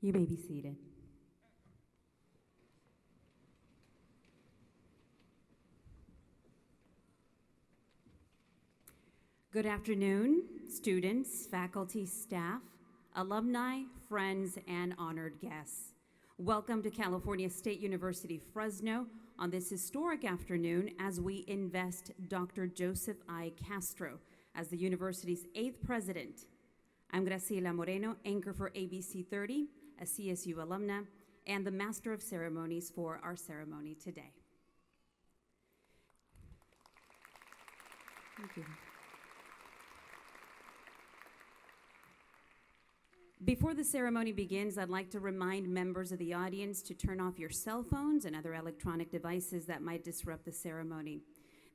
You may be seated. Good afternoon, students, faculty, staff, alumni, friends, and honored guests. Welcome to California State University, Fresno on this historic afternoon as we invest Dr. Joseph I. Castro as the university's 8th president. I'm Graciela Moreno, anchor for ABC 30, a CSU alumna, and the Master of Ceremonies for our ceremony today. Thank you. Before the ceremony begins, I'd like to remind members of the audience to turn off your cell phones and other electronic devices that might disrupt the ceremony.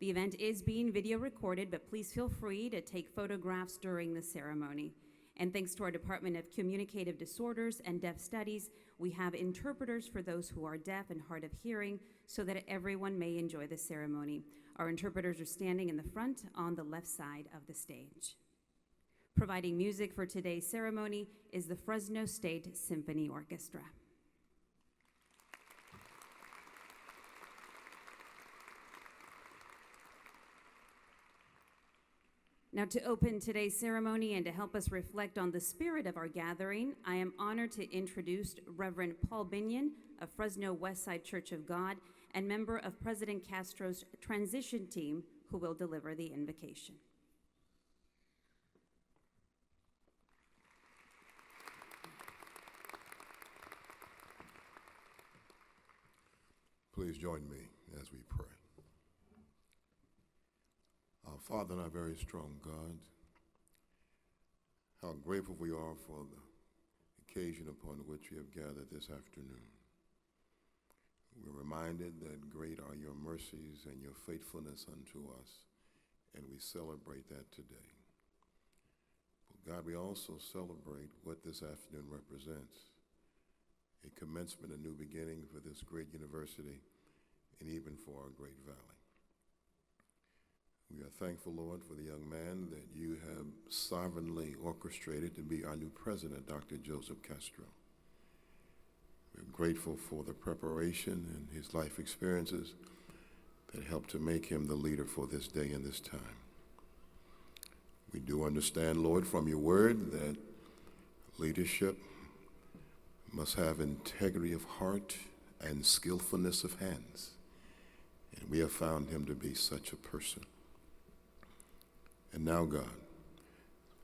The event is being video recorded, but please feel free to take photographs during the ceremony. And thanks to our Department of Communicative Disorders and Deaf Studies, we have interpreters for those who are deaf and hard of hearing so that everyone may enjoy the ceremony. Our interpreters are standing in the front on the left side of the stage. Providing music for today's ceremony is the Fresno State Symphony Orchestra. Now, to open today's ceremony and to help us reflect on the spirit of our gathering, I am honored to introduce Reverend Paul Binion of Fresno Westside Church of God and member of President Castro's transition team, who will deliver the invocation. Please join me as we pray. Our Father and our very strong God, how grateful we are for the occasion upon which we have gathered this afternoon. We're reminded that great are your mercies and your faithfulness unto us, and we celebrate that today. But God, we also celebrate what this afternoon represents, a commencement, a new beginning for this great university, and even for our great valley. We are thankful, Lord, for the young man that you have sovereignly orchestrated to be our new president, Dr. Joseph Castro. We're grateful for the preparation and his life experiences that helped to make him the leader for this day and this time. We do understand, Lord, from your word that leadership must have integrity of heart and skillfulness of hands. And we have found him to be such a person. And now, God,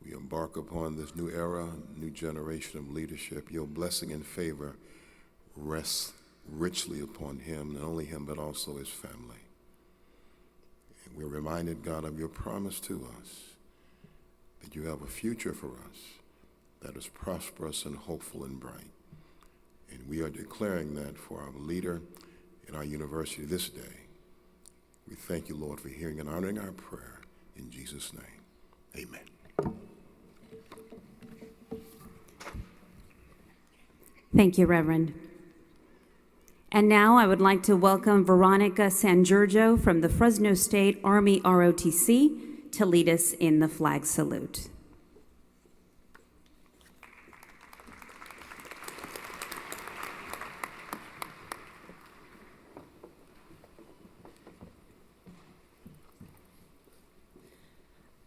we embark upon this new era, new generation of leadership. Your blessing and favor rests richly upon him, not only him, but also his family. And we're reminded, God, of your promise to us that you have a future for us that is prosperous and hopeful and bright. And we are declaring that for our leader in our university this day. We thank you, Lord, for hearing and honoring our prayer. In Jesus' name, amen. Thank you, Reverend. And now I would like to welcome Veronica Sangiorgio from the Fresno State Army ROTC to lead us in the flag salute.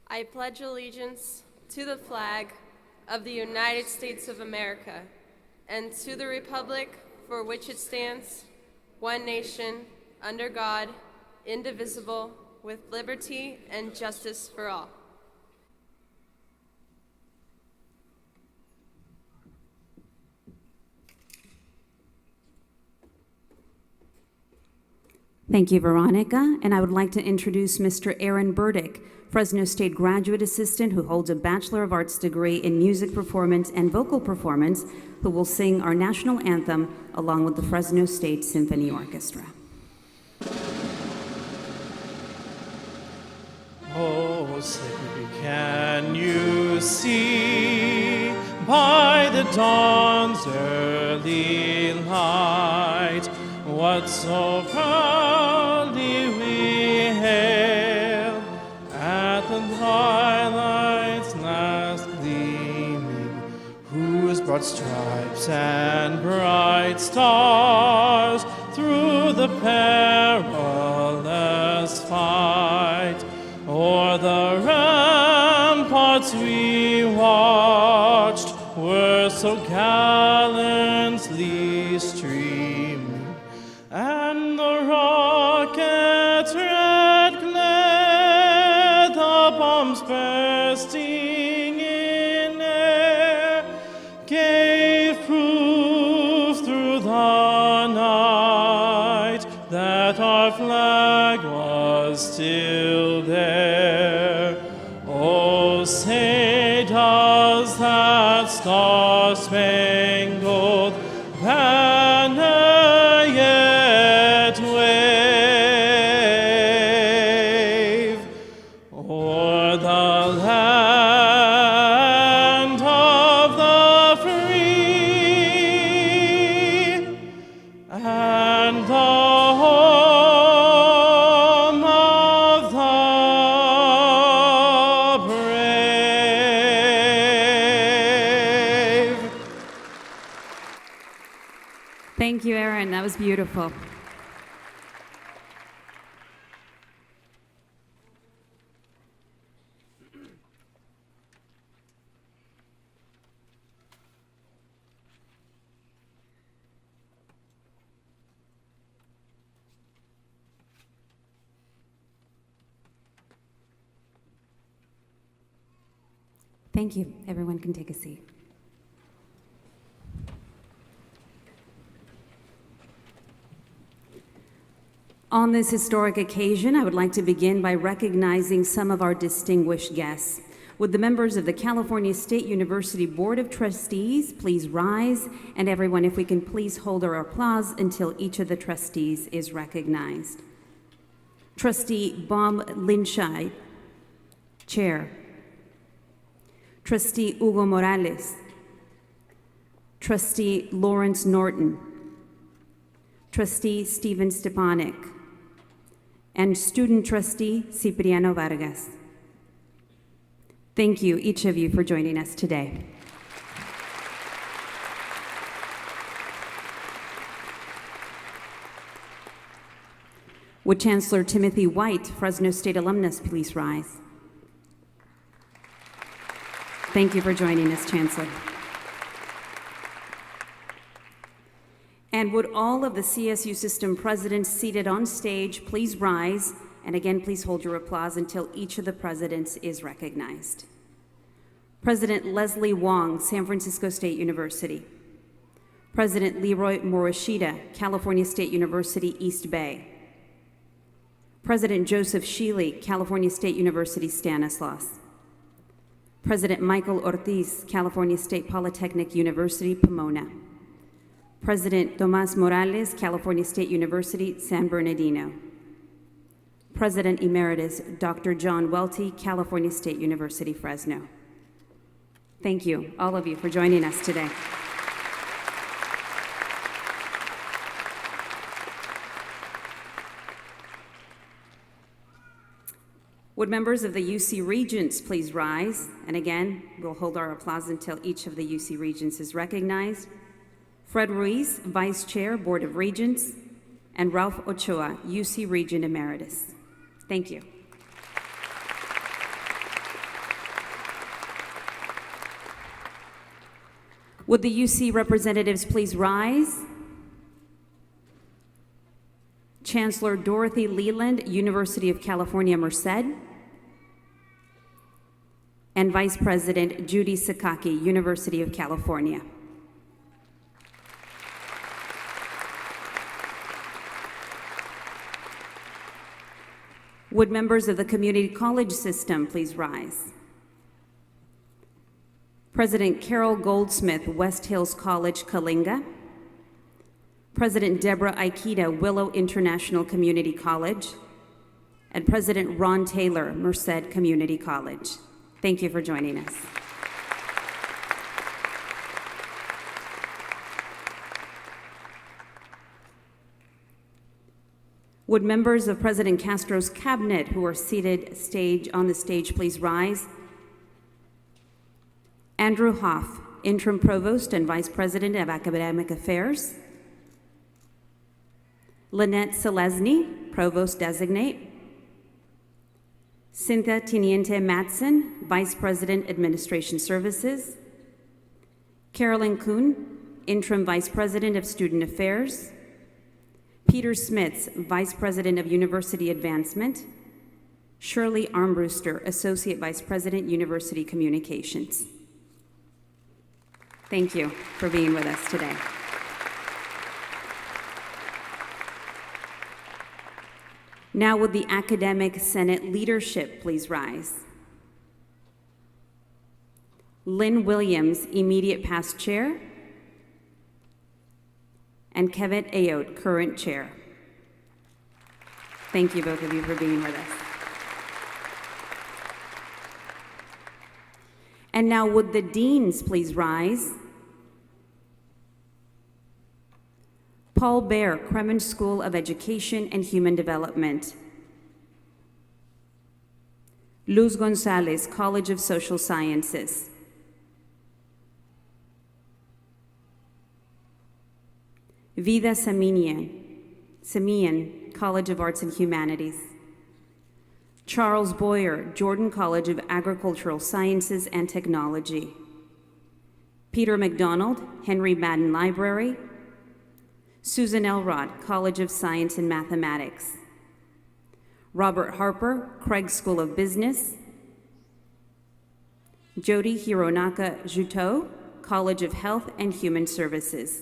I pledge allegiance to the flag of the United States of America and to the republic for which it stands, one nation, under God, indivisible, with liberty and justice for all. Thank you, Veronica. And I would like to introduce Mr. Aaron Burdick, Fresno State graduate assistant who holds a Bachelor of Arts degree in music performance and vocal performance, who will sing our national anthem along with the Fresno State Symphony Orchestra. Oh, say, can you see by the dawn's early light what so proudly we hailed at the twilight's last gleaming, whose broad stripes and bright stars through the perilous fight. O'er the ramparts we watched were so gallantly streaming, and the rockets red glare, the bombs bursting in air, gave proof through the night that our flag was still there. Oh, say does that star-spangled banner yet wave o'er the land of the free and the home of the brave? Thank you, Aaron. That was beautiful. Thank you. Everyone can take a seat. On this historic occasion, I would like to begin by recognizing some of our distinguished guests. Would the members of the California State University Board of Trustees please rise? And everyone, if we can please hold our applause until each of the trustees is recognized. Trustee Bob Linscheid, Chair. Trustee Hugo Morales. Trustee Lawrence Norton. Trustee Stephen Stepanek. And Student Trustee Cipriano Vargas. Thank you, each of you, for joining us today. Would Chancellor Timothy White, Fresno State alumnus, please rise? Thank you for joining us, Chancellor. And would all of the CSU system presidents seated on stage please rise, and again, please hold your applause until each of the presidents is recognized. President Leslie Wong, San Francisco State University. President Leroy Morishita, California State University, East Bay. President Joseph Shealy, California State University, Stanislaus. President Michael Ortiz, California State Polytechnic University, Pomona. President Tomas Morales, California State University, San Bernardino. President Emeritus Dr. John Welty, California State University, Fresno. Thank you, all of you, for joining us today. Would members of the UC Regents please rise? And again, we'll hold our applause until each of the UC Regents is recognized. Fred Ruiz, Vice Chair, Board of Regents, and Ralph Ochoa, UC Regent Emeritus. Thank you. Would the UC representatives please rise? Chancellor Dorothy Leland, University of California, Merced. And Vice President Judy Sakaki, University of California. Would members of the community college system please rise? President Carol Goldsmith, West Hills College, Kalinga. President Deborah Aikida, Willow International Community College. And President Ron Taylor, Merced Community College. Thank you for joining us. Would members of President Castro's cabinet who are seated on the stage please rise? Andrew Hoff, Interim Provost and Vice President of Academic Affairs. Lynette Selesny, Provost Designate. Cynthia Tiniente Matson, Vice President, Administration Services. Carolyn Kuhn, Interim Vice President of Student Affairs. Peter Smits, Vice President of University Advancement. Shirley Armbruster, Associate Vice President, University Communications. Thank you for being with us today. Now would the Academic Senate leadership please rise? Lynn Williams, immediate past chair, and Kevin Ayotte, current chair. Thank you, both of you, for being with us. And now would the deans please rise? Paul Baer, Kremen School of Education and Human Development. Luz Gonzalez, College of Social Sciences. Vida Samian, College of Arts and Humanities. Charles Boyer, Jordan College of Agricultural Sciences and Technology. Peter McDonald, Henry Madden Library. Susan Elrod, College of Science and Mathematics. Robert Harper, Craig School of Business. Jody Hironaka Juteau, College of Health and Human Services.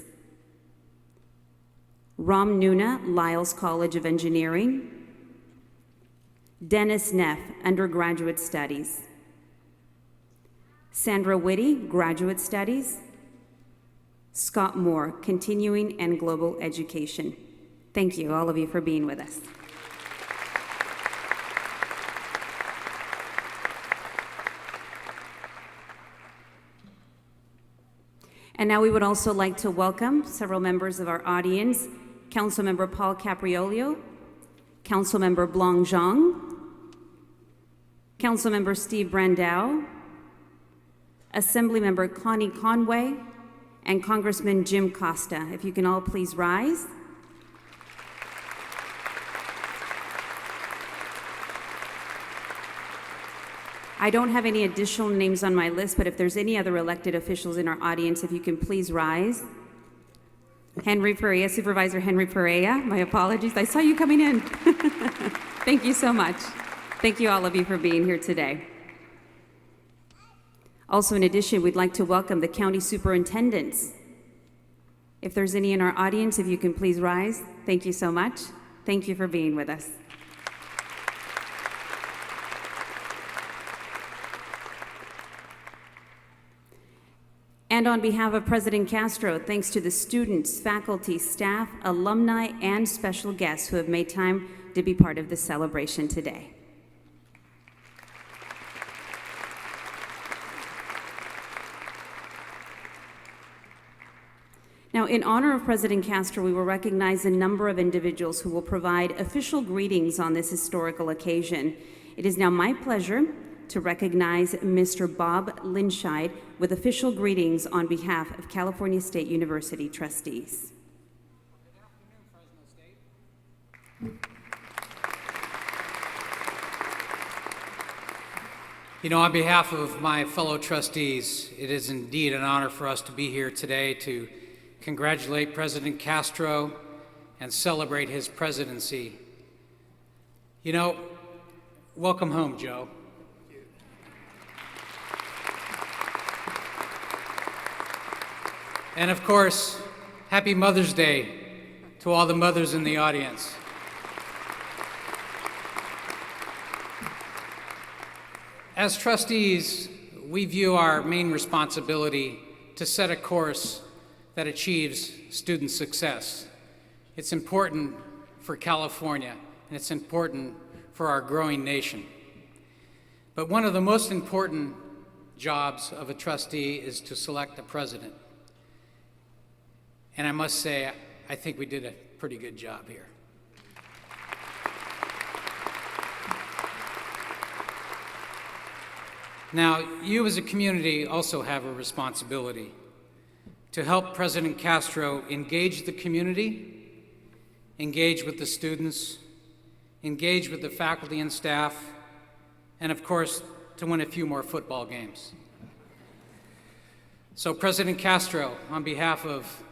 Ram Nuna, Lyles College of Engineering. Dennis Neff, Undergraduate Studies. Sandra Whitty, Graduate Studies. Scott Moore, Continuing and Global Education. Thank you, all of you, for being with us. And now we would also like to welcome several members of our audience. Councilmember Paul Capriolio, Councilmember Blanc Zhang, Councilmember Steve Brandau, Assemblymember Connie Conway, and Congressman Jim Costa. If you can all please rise. I don't have any additional names on my list, but if there's any other elected officials in our audience, if you can please rise. Henry Perea, Supervisor Henry Perea, my apologies. I saw you coming in. Thank you so much. Thank you all of you for being here today. Also, in addition, we'd like to welcome the county superintendents. If there's any in our audience, if you can please rise. Thank you so much. Thank you for being with us. And on behalf of President Castro, thanks to the students, faculty, staff, alumni, and special guests who have made time to be part of this celebration today. Now, in honor of President Castro, we will recognize a number of individuals who will provide official greetings on this historical occasion. It is now my pleasure to recognize Mr. Bob Linscheid with official greetings on behalf of California State University trustees. Good afternoon, Fresno State. You know, on behalf of my fellow trustees, it is indeed an honor for us to be here today to congratulate President Castro and celebrate his presidency. You know, welcome home, Joe. And of course, happy Mother's Day to all the mothers in the audience. As trustees, we view our main responsibility to set a course that achieves student success. It's important for California, and it's important for our growing nation. But one of the most important jobs of a trustee is to select a president. And I must say, I think we did a pretty good job here. Now, you as a community also have a responsibility to help President Castro engage the community, engage with the students, engage with the faculty and staff, and of course, to win a few more football games. So President Castro, on behalf of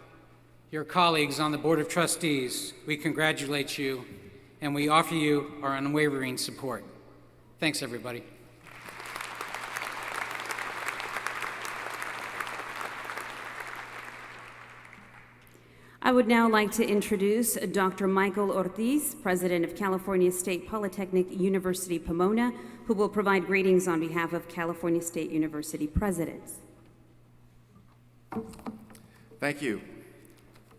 your colleagues on the Board of Trustees, we congratulate you and we offer you our unwavering support. Thanks, everybody. I would now like to introduce Dr. Michael Ortiz, President of California State Polytechnic University, Pomona, who will provide greetings on behalf of California State University presidents. Thank you.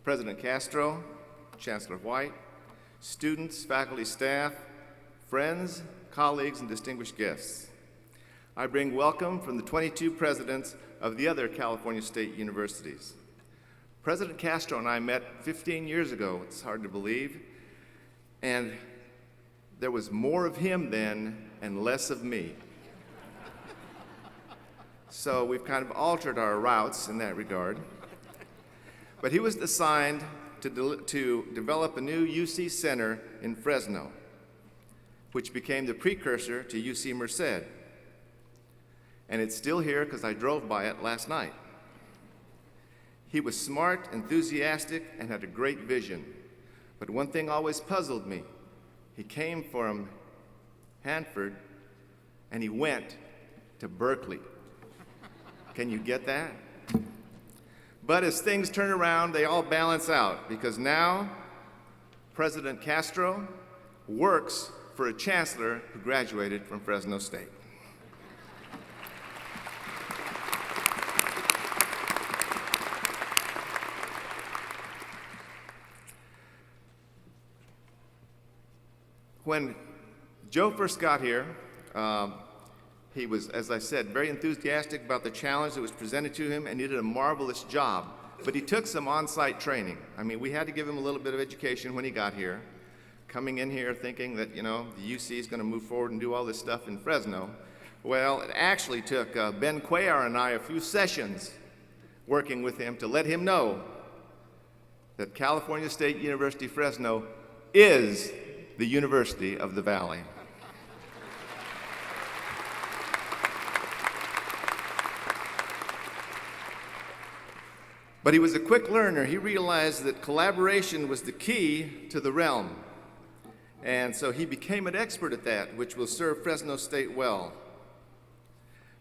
President Castro, Chancellor White, students, faculty, staff, friends, colleagues, and distinguished guests. I bring welcome from the 22 presidents of the other California State universities. President Castro and I met 15 years ago, it's hard to believe, and there was more of him then and less of me. So we've kind of altered our routes in that regard. But he was assigned to develop a new UC Center in Fresno, which became the precursor to UC Merced. And it's still here because I drove by it last night. He was smart, enthusiastic, and had a great vision. But one thing always puzzled me. He came from Hanford, and he went to Berkeley. Can you get that? But as things turn around, they all balance out, because now President Castro works for a chancellor who graduated from Fresno State. When Joe first got here, he was, as I said, very enthusiastic about the challenge that was presented to him, and he did a marvelous job. But he took some on-site training. I mean, we had to give him a little bit of education when he got here. Coming in here thinking that, the UC is going to move forward and do all this stuff in Fresno. Well, it actually took Ben Cuellar and I a few sessions working with him to let him know that California State University Fresno is the University of the Valley. But he was a quick learner. He realized that collaboration was the key to the realm. And so he became an expert at that, which will serve Fresno State well.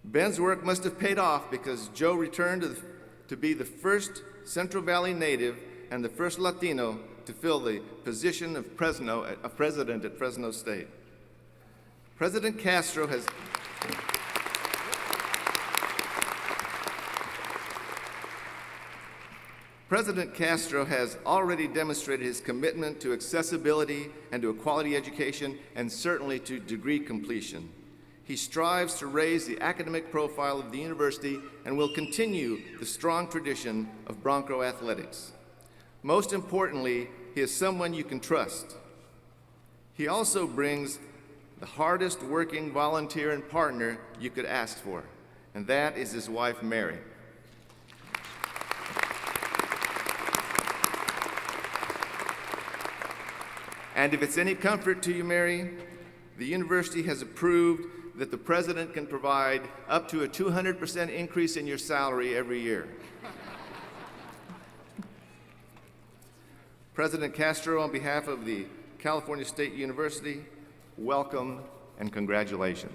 Ben's work must have paid off because Joe returned to be the first Central Valley native and the first Latino to fill the position of president at Fresno State. President Castro has already demonstrated his commitment to accessibility and to a quality education, and certainly to degree completion. He strives to raise the academic profile of the university and will continue the strong tradition of Bronco athletics. Most importantly, he is someone you can trust. He also brings the hardest working volunteer and partner you could ask for, and that is his wife, Mary. And if it's any comfort to you, Mary, the university has approved that the president can provide up to a 200% increase in your salary every year. President Castro, on behalf of the California State University, welcome and congratulations.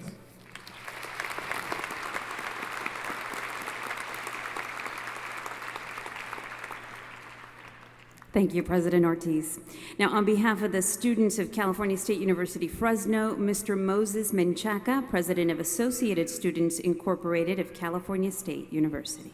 Thank you, President Ortiz. Now, on behalf of the students of California State University, Fresno, Mr. Moses Menchaca, President of Associated Students Incorporated of California State University.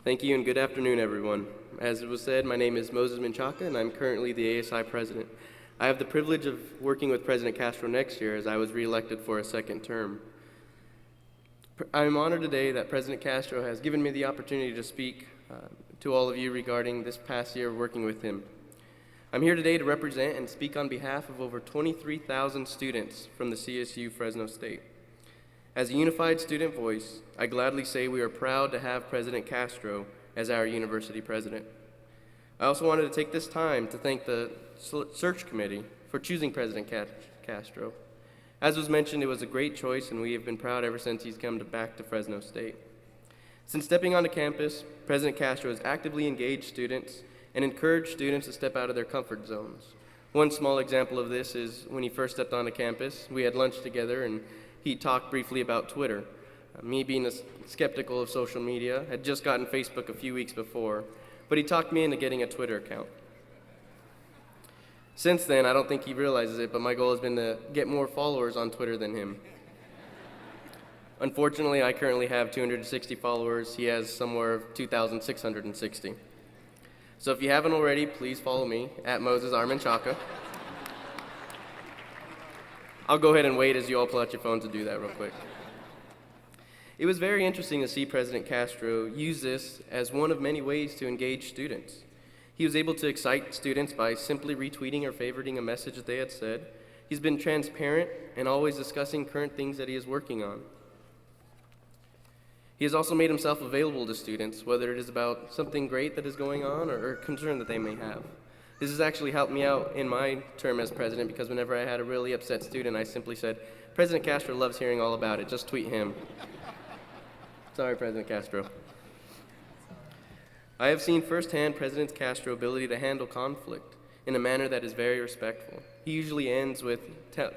Thank you and good afternoon, everyone. As it was said, my name is Moses Menchaca and I'm currently the ASI president. I have the privilege of working with President Castro next year as I was reelected for a second term. I am honored today that President Castro has given me the opportunity to speak to all of you regarding this past year of working with him. I'm here today to represent and speak on behalf of over 23,000 students from the CSU Fresno State. As a unified student voice, I gladly say we are proud to have President Castro as our university president. I also wanted to take this time to thank the search committee for choosing President Castro. As was mentioned, it was a great choice, and we have been proud ever since he's come back to Fresno State. Since stepping onto campus, President Castro has actively engaged students and encouraged students to step out of their comfort zones. One small example of this is when he first stepped onto campus, we had lunch together, and he talked briefly about Twitter. Me being skeptical of social media, had just gotten Facebook a few weeks before, but he talked me into getting a Twitter account. Since then, I don't think he realizes it, but my goal has been to get more followers on Twitter than him. Unfortunately, I currently have 260 followers. He has somewhere of 2,660. So if you haven't already, please follow me at Moses Armanchaka. I'll go ahead and wait as you all pull out your phones to do that real quick. It was very interesting to see President Castro use this as one of many ways to engage students. He was able to excite students by simply retweeting or favoriting a message that they had said. He's been transparent and always discussing current things that he is working on. He has also made himself available to students, whether it is about something great that is going on or a concern that they may have. This has actually helped me out in my term as president, because whenever I had a really upset student, I simply said, "President Castro loves hearing all about it, just tweet him." Sorry, President Castro. I have seen firsthand President Castro's ability to handle conflict in a manner that is very respectful. He usually ends with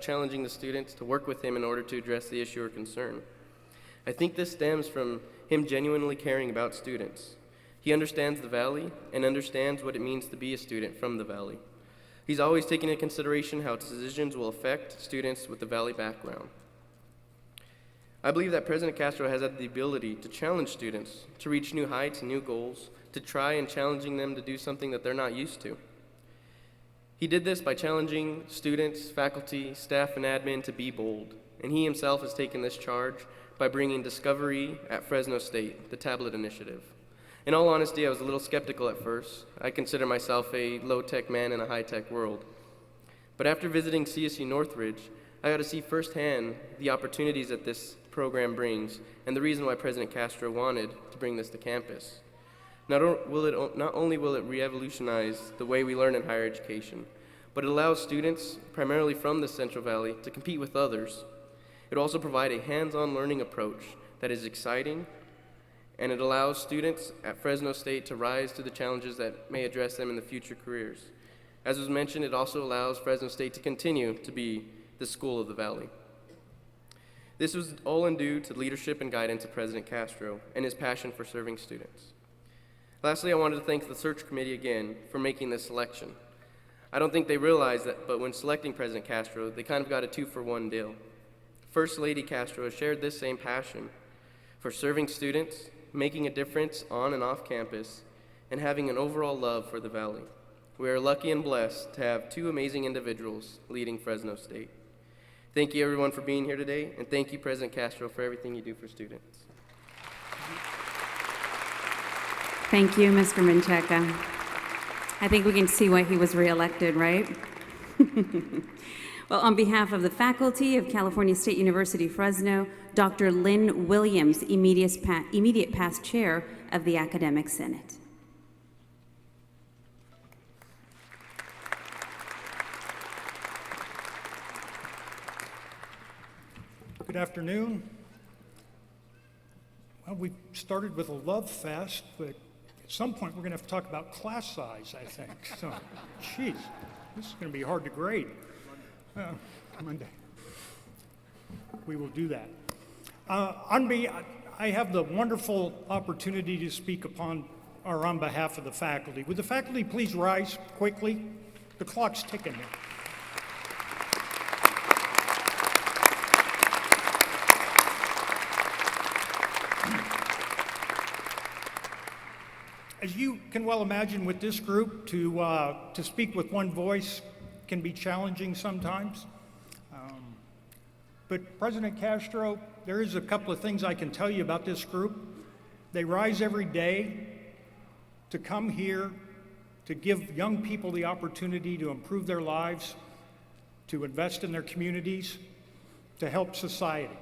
challenging the students to work with him in order to address the issue or concern. I think this stems from him genuinely caring about students. He understands the Valley and understands what it means to be a student from the Valley. He's always taken into consideration how decisions will affect students with the Valley background. I believe that President Castro has had the ability to challenge students to reach new heights and new goals, to try and challenging them to do something that they're not used to. He did this by challenging students, faculty, staff, and admin to be bold, and he himself has taken this charge by bringing Discovery at Fresno State, the tablet initiative. In all honesty, I was a little skeptical at first. I consider myself a low-tech man in a high-tech world. But after visiting CSU Northridge, I got to see firsthand the opportunities that this program brings and the reason why President Castro wanted to bring this to campus. Not only will it revolutionize the way we learn in higher education, but it allows students, primarily from the Central Valley, to compete with others. It will also provide a hands-on learning approach that is exciting, and it allows students at Fresno State to rise to the challenges that may address them in the future careers. As was mentioned, it also allows Fresno State to continue to be the school of the Valley. This was all due to the leadership and guidance of President Castro and his passion for serving students. Lastly, I wanted to thank the search committee again for making this selection. I don't think they realized that, but when selecting President Castro, they kind of got a 2-for-1 deal. First Lady Castro has shared this same passion for serving students, making a difference on and off campus, and having an overall love for the Valley. We are lucky and blessed to have two amazing individuals leading Fresno State. Thank you, everyone, for being here today, and thank you, President Castro, for everything you do for students. Thank you, Mr. Menchaca. I think we can see why he was reelected, right? Well, on behalf of the faculty of California State University, Fresno, Dr. Lynn Williams, immediate past chair of the Academic Senate. Good afternoon. Well, we started with a love fest, but at some point we're going to have to talk about class size, I think. So, geez, this is going to be hard to grade. Monday. We will do that. I have the wonderful opportunity to speak on behalf of the faculty. Would the faculty please rise quickly? The clock's ticking here. As you can well imagine, with this group, to speak with one voice can be challenging sometimes. But President Castro, there is a couple of things I can tell you about this group. They rise every day to come here, to give young people the opportunity to improve their lives, to invest in their communities, to help society.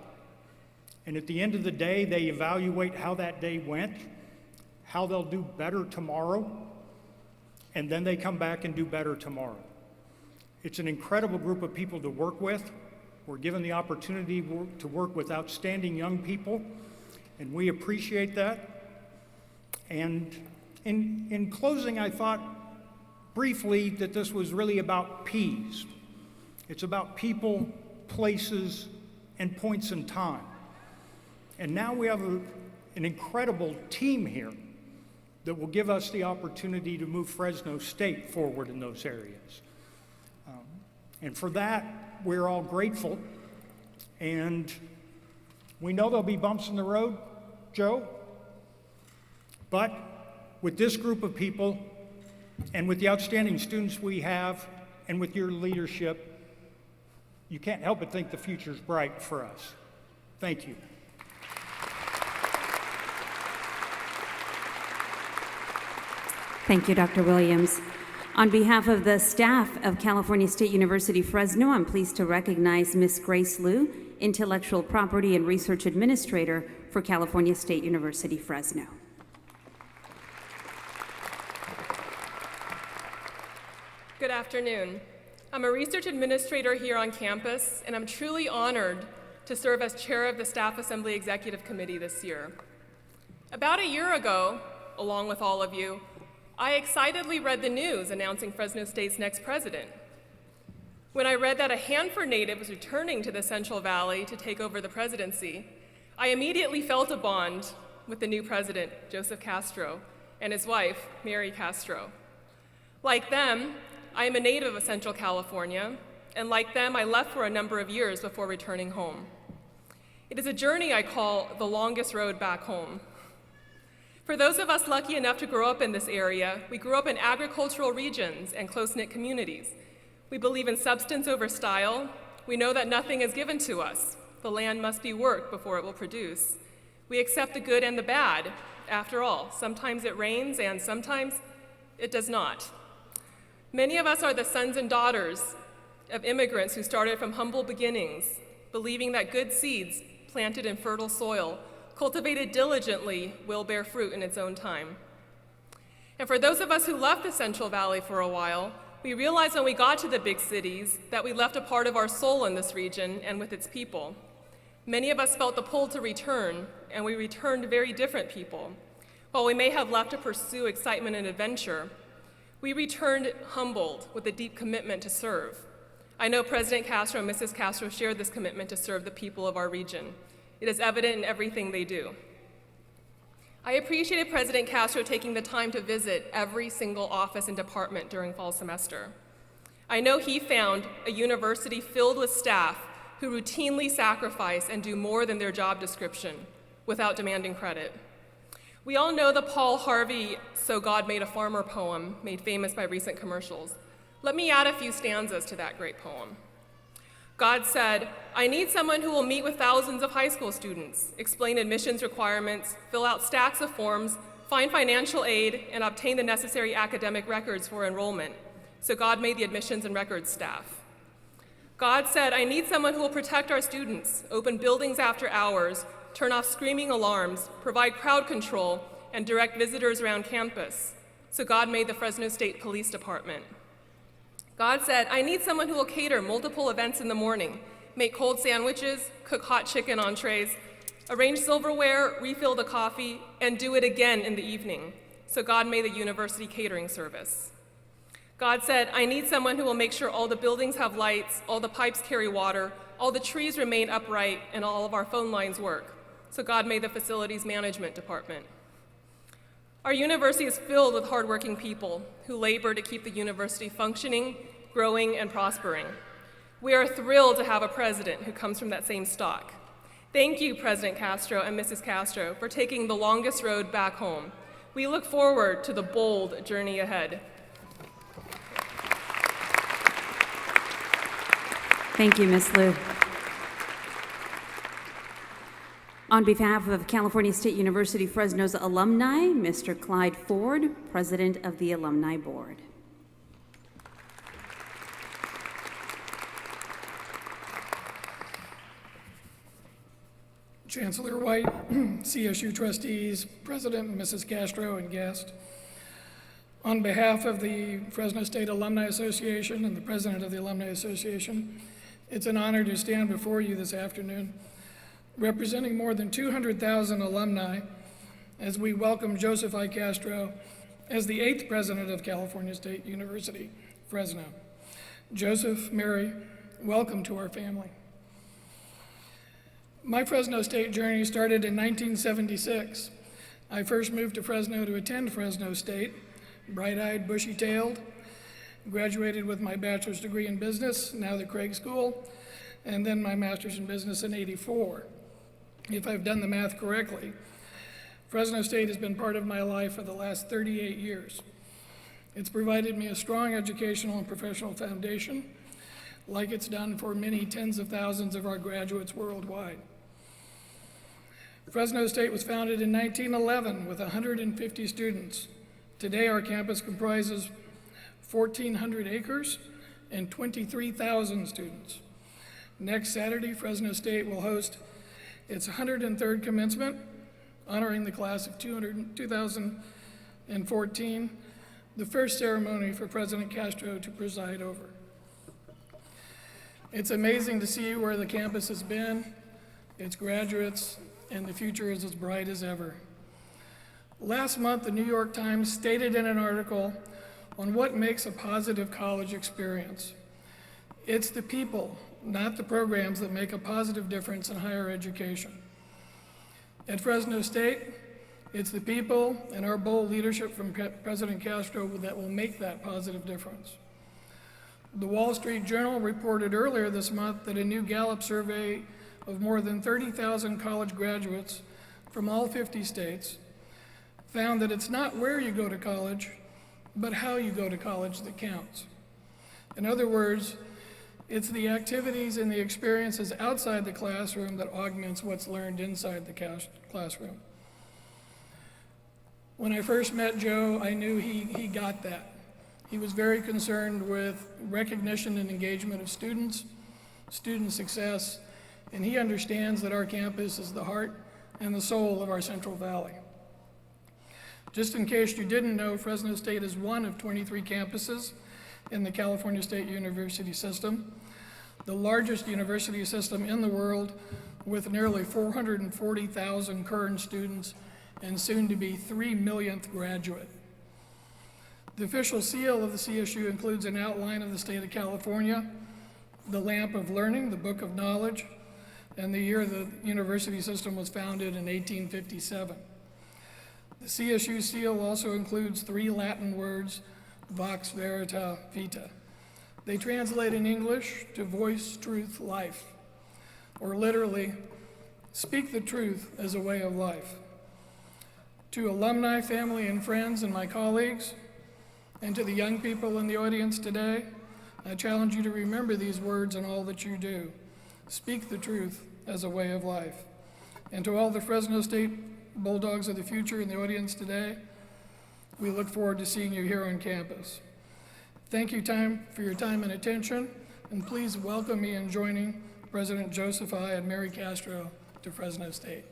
And at the end of the day, they evaluate how that day went, how they'll do better tomorrow, and then they come back and do better tomorrow. It's an incredible group of people to work with. We're given the opportunity to work with outstanding young people, and we appreciate that. And in closing, I thought briefly that this was really about P's. It's about people, places, and points in time. And now we have an incredible team here that will give us the opportunity to move Fresno State forward in those areas. And for that, we're all grateful. And we know there'll be bumps in the road, Joe, but with this group of people and with the outstanding students we have and with your leadership, you can't help but think the future's bright for us. Thank you. Thank you, Dr. Williams. On behalf of the staff of California State University, Fresno, I'm pleased to recognize Ms. Grace Liu, Intellectual Property and Research Administrator for California State University, Fresno. Good afternoon. I'm a research administrator here on campus, and I'm truly honored to serve as chair of the Staff Assembly Executive Committee this year. About a year ago, along with all of you, I excitedly read the news announcing Fresno State's next president. When I read that a Hanford native was returning to the Central Valley to take over the presidency, I immediately felt a bond with the new president, Joseph Castro, and his wife, Mary Castro. Like them, I am a native of Central California, and like them, I left for a number of years before returning home. It is a journey I call the longest road back home. For those of us lucky enough to grow up in this area, we grew up in agricultural regions and close-knit communities. We believe in substance over style. We know that nothing is given to us. The land must be worked before it will produce. We accept the good and the bad. After all, sometimes it rains and sometimes it does not. Many of us are the sons and daughters of immigrants who started from humble beginnings, believing that good seeds planted in fertile soil, cultivated diligently, will bear fruit in its own time. And for those of us who left the Central Valley for a while, we realized when we got to the big cities that we left a part of our soul in this region and with its people. Many of us felt the pull to return, and we returned very different people. While we may have left to pursue excitement and adventure, we returned humbled with a deep commitment to serve. I know President Castro and Mrs. Castro shared this commitment to serve the people of our region. It is evident in everything they do. I appreciated President Castro taking the time to visit every single office and department during fall semester. I know he found a university filled with staff who routinely sacrifice and do more than their job description without demanding credit. We all know the Paul Harvey "So God Made a Farmer" poem made famous by recent commercials. Let me add a few stanzas to that great poem. God said, "I need someone who will meet with thousands of high school students, explain admissions requirements, fill out stacks of forms, find financial aid, and obtain the necessary academic records for enrollment." So God made the admissions and records staff. God said, "I need someone who will protect our students, open buildings after hours, turn off screaming alarms, provide crowd control, and direct visitors around campus." So God made the Fresno State Police Department. God said, "I need someone who will cater multiple events in the morning, make cold sandwiches, cook hot chicken entrees, arrange silverware, refill the coffee, and do it again in the evening." So God made the university catering service. God said, "I need someone who will make sure all the buildings have lights, all the pipes carry water, all the trees remain upright, and all of our phone lines work." So God made the facilities management department. Our university is filled with hardworking people who labor to keep the university functioning, growing, and prospering. We are thrilled to have a president who comes from that same stock. Thank you, President Castro and Mrs. Castro, for taking the longest road back home. We look forward to the bold journey ahead. Thank you, Ms. Liu. On behalf of California State University Fresno's alumni, Mr. Clyde Ford, President of the Alumni Board. Chancellor White, CSU trustees, President Mrs. Castro, and guest. On behalf of the Fresno State Alumni Association and the President of the Alumni Association, it's an honor to stand before you this afternoon, representing more than 200,000 alumni as we welcome Joseph I. Castro as the 8th President of California State University, Fresno. Joseph, Mary, welcome to our family. My Fresno State journey started in 1976. I first moved to Fresno to attend Fresno State, bright-eyed, bushy-tailed, graduated with my bachelor's degree in business, now the Craig School, and then my master's in business in '84. If I've done the math correctly, Fresno State has been part of my life for the last 38 years. It's provided me a strong educational and professional foundation, like it's done for many tens of thousands of our graduates worldwide. Fresno State was founded in 1911 with 150 students. Today, our campus comprises 1,400 acres and 23,000 students. Next Saturday, Fresno State will host its 103rd commencement, honoring the class of 2014, the first ceremony for President Castro to preside over. It's amazing to see where the campus has been, its graduates, and the future is as bright as ever. Last month, the New York Times stated in an article on what makes a positive college experience. It's the people, not the programs, that make a positive difference in higher education. At Fresno State, it's the people and our bold leadership from President Castro that will make that positive difference. The Wall Street Journal reported earlier this month that a new Gallup survey of more than 30,000 college graduates from all 50 states found that it's not where you go to college, but how you go to college that counts. In other words, it's the activities and the experiences outside the classroom that augments what's learned inside the classroom. When I first met Joe, I knew he got that. He was very concerned with recognition and engagement of students, student success, and he understands that our campus is the heart and the soul of our Central Valley. Just in case you didn't know, Fresno State is one of 23 campuses in the California State University system, the largest university system in the world with nearly 440,000 current students and soon to be 3 millionth graduate. The official seal of the CSU includes an outline of the state of California, the lamp of learning, the book of knowledge, and the year the university system was founded in 1857. The CSU seal also includes 3 Latin words, vox verita vita. They translate in English to voice, truth, life, or literally, speak the truth as a way of life. To alumni, family, and friends, and my colleagues, and to the young people in the audience today, I challenge you to remember these words in all that you do. Speak the truth as a way of life. And to all the Fresno State Bulldogs of the future in the audience today, we look forward to seeing you here on campus. Thank you for your time and attention, and please welcome me in joining President Joseph I. and Mary Castro to Fresno State.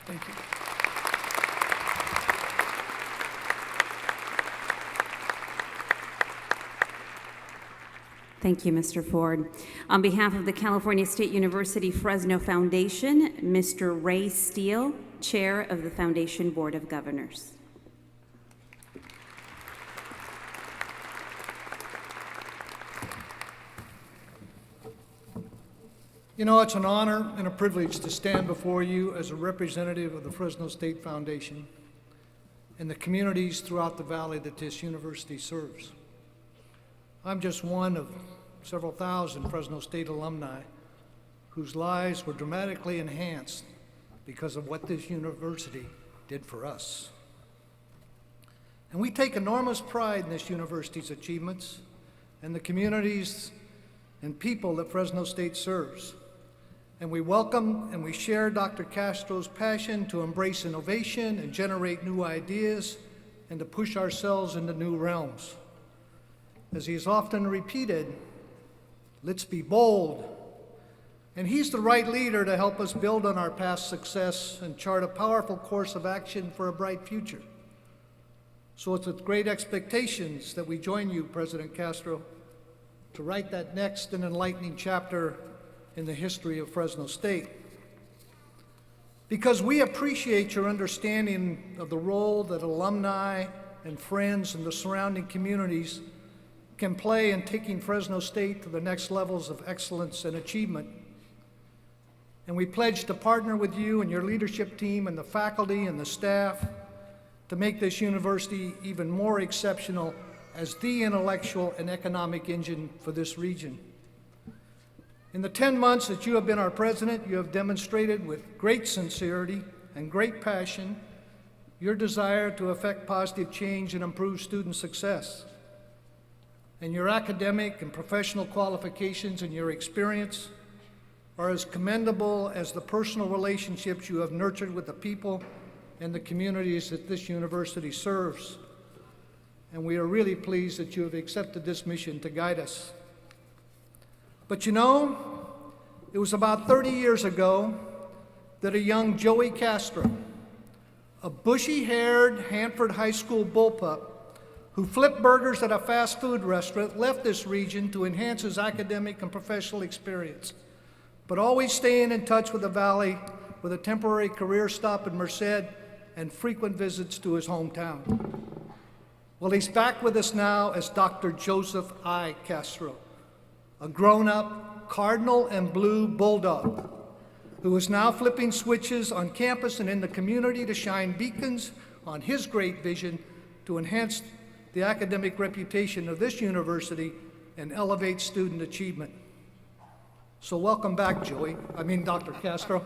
Thank you. Thank you, Mr. Ford. On behalf of the California State University Fresno Foundation, Mr. Ray Steele, Chair of the Foundation Board of Governors. You know, it's an honor and a privilege to stand before you as a representative of the Fresno State Foundation and the communities throughout the valley that this university serves. I'm just one of several thousand Fresno State alumni whose lives were dramatically enhanced because of what this university did for us. And we take enormous pride in this university's achievements and the communities and people that Fresno State serves. And we welcome and we share Dr. Castro's passion to embrace innovation and generate new ideas and to push ourselves into new realms. As he's often repeated, let's be bold. And he's the right leader to help us build on our past success and chart a powerful course of action for a bright future. So it's with great expectations that we join you, President Castro, to write that next and enlightening chapter in the history of Fresno State. Because we appreciate your understanding of the role that alumni and friends in the surrounding communities can play in taking Fresno State to the next levels of excellence and achievement. And we pledge to partner with you and your leadership team and the faculty and the staff to make this university even more exceptional as the intellectual and economic engine for this region. In the 10 months that you have been our president, you have demonstrated with great sincerity and great passion your desire to effect positive change and improve student success. And your academic and professional qualifications and your experience are as commendable as the personal relationships you have nurtured with the people and the communities that this university serves. And we are really pleased that you have accepted this mission to guide us. But you know, it was about 30 years ago that a young Joey Castro, a bushy-haired Hanford High School bullpup who flipped burgers at a fast food restaurant, left this region to enhance his academic and professional experience, but always staying in touch with the Valley with a temporary career stop in Merced and frequent visits to his hometown. Well, he's back with us now as Dr. Joseph I. Castro, a grown-up cardinal and blue bulldog who is now flipping switches on campus and in the community to shine beacons on his great vision to enhance the academic reputation of this university and elevate student achievement. So welcome back, Dr. Castro.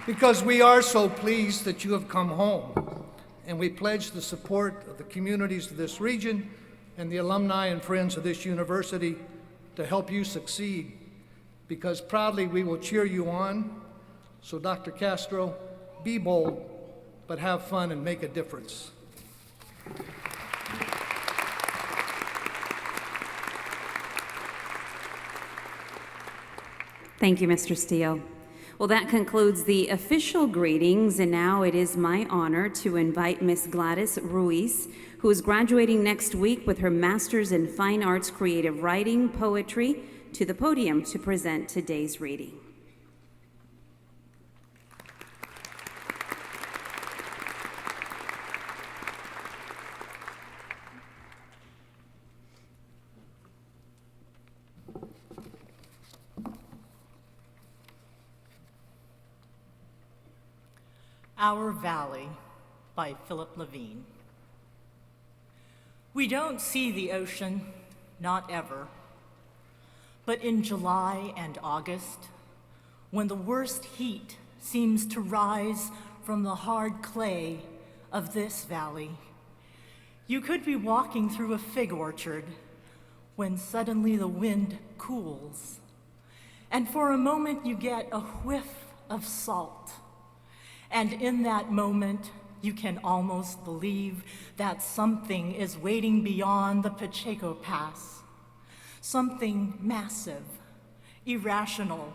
Because we are so pleased that you have come home, and we pledge the support of the communities of this region and the alumni and friends of this university to help you succeed, because proudly we will cheer you on. So Dr. Castro, be bold, but have fun and make a difference. Thank you, Mr. Steele. Well, that concludes the official greetings, and now it is my honor to invite Miss Gladys Ruiz, who is graduating next week with her Master's in Fine Arts Creative Writing, Poetry, to the podium to present today's reading. Our Valley by Philip Levine. We don't see the ocean, not ever, but in July and August, when the worst heat seems to rise from the hard clay of this valley, you could be walking through a fig orchard when suddenly the wind cools, and for a moment you get a whiff of salt. And in that moment, you can almost believe that something is waiting beyond the Pacheco Pass. Something massive, irrational,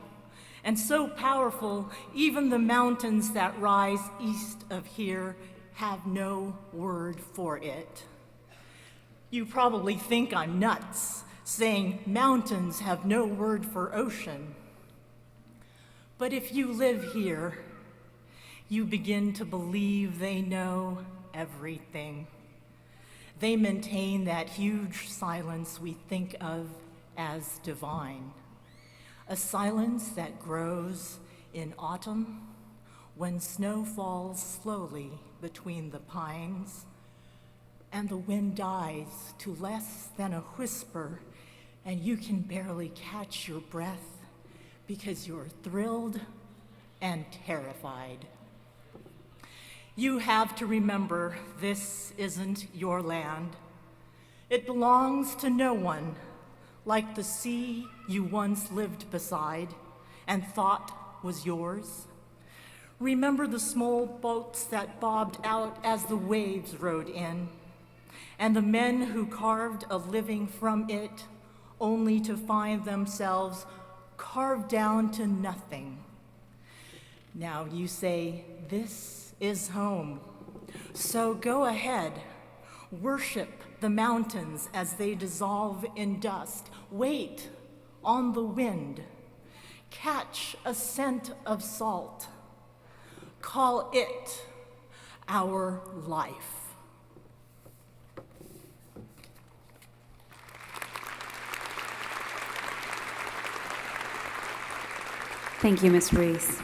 and so powerful, even the mountains that rise east of here have no word for it. You probably think I'm nuts, saying mountains have no word for ocean. But if you live here, you begin to believe they know everything. They maintain that huge silence we think of as divine, a silence that grows in autumn when snow falls slowly between the pines and the wind dies to less than a whisper and you can barely catch your breath because you're thrilled and terrified. You have to remember this isn't your land. It belongs to no one, like the sea you once lived beside and thought was yours. Remember the small boats that bobbed out as the waves rode in, and the men who carved a living from it only to find themselves carved down to nothing. Now you say, this is home. So go ahead, worship the mountains as they dissolve in dust. Wait on the wind. Catch a scent of salt. Call it our life. Thank you, Ms. Reese.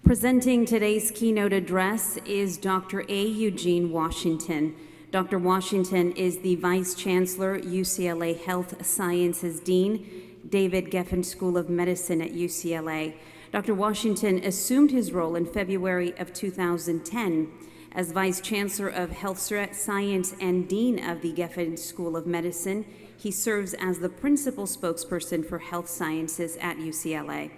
Presenting today's keynote address is Dr. A. Eugene Washington. Dr. Washington is the Vice Chancellor, UCLA Health Sciences Dean, David Geffen School of Medicine at UCLA. Dr. Washington assumed his role in February of 2010 as Vice Chancellor of Health Science and Dean of the Geffen School of Medicine. He serves as the principal spokesperson for health sciences at UCLA.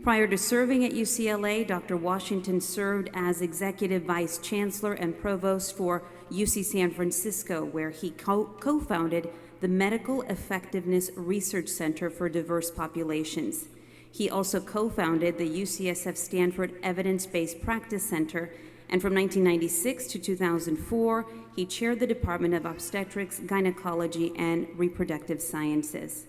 Prior to serving at UCLA, Dr. Washington served as Executive Vice Chancellor and Provost for UC San Francisco, where he co-founded the Medical Effectiveness Research Center for Diverse Populations. He also co-founded the UCSF Stanford Evidence-Based Practice Center, and from 1996 to 2004, he chaired the Department of Obstetrics, Gynecology, and Reproductive Sciences.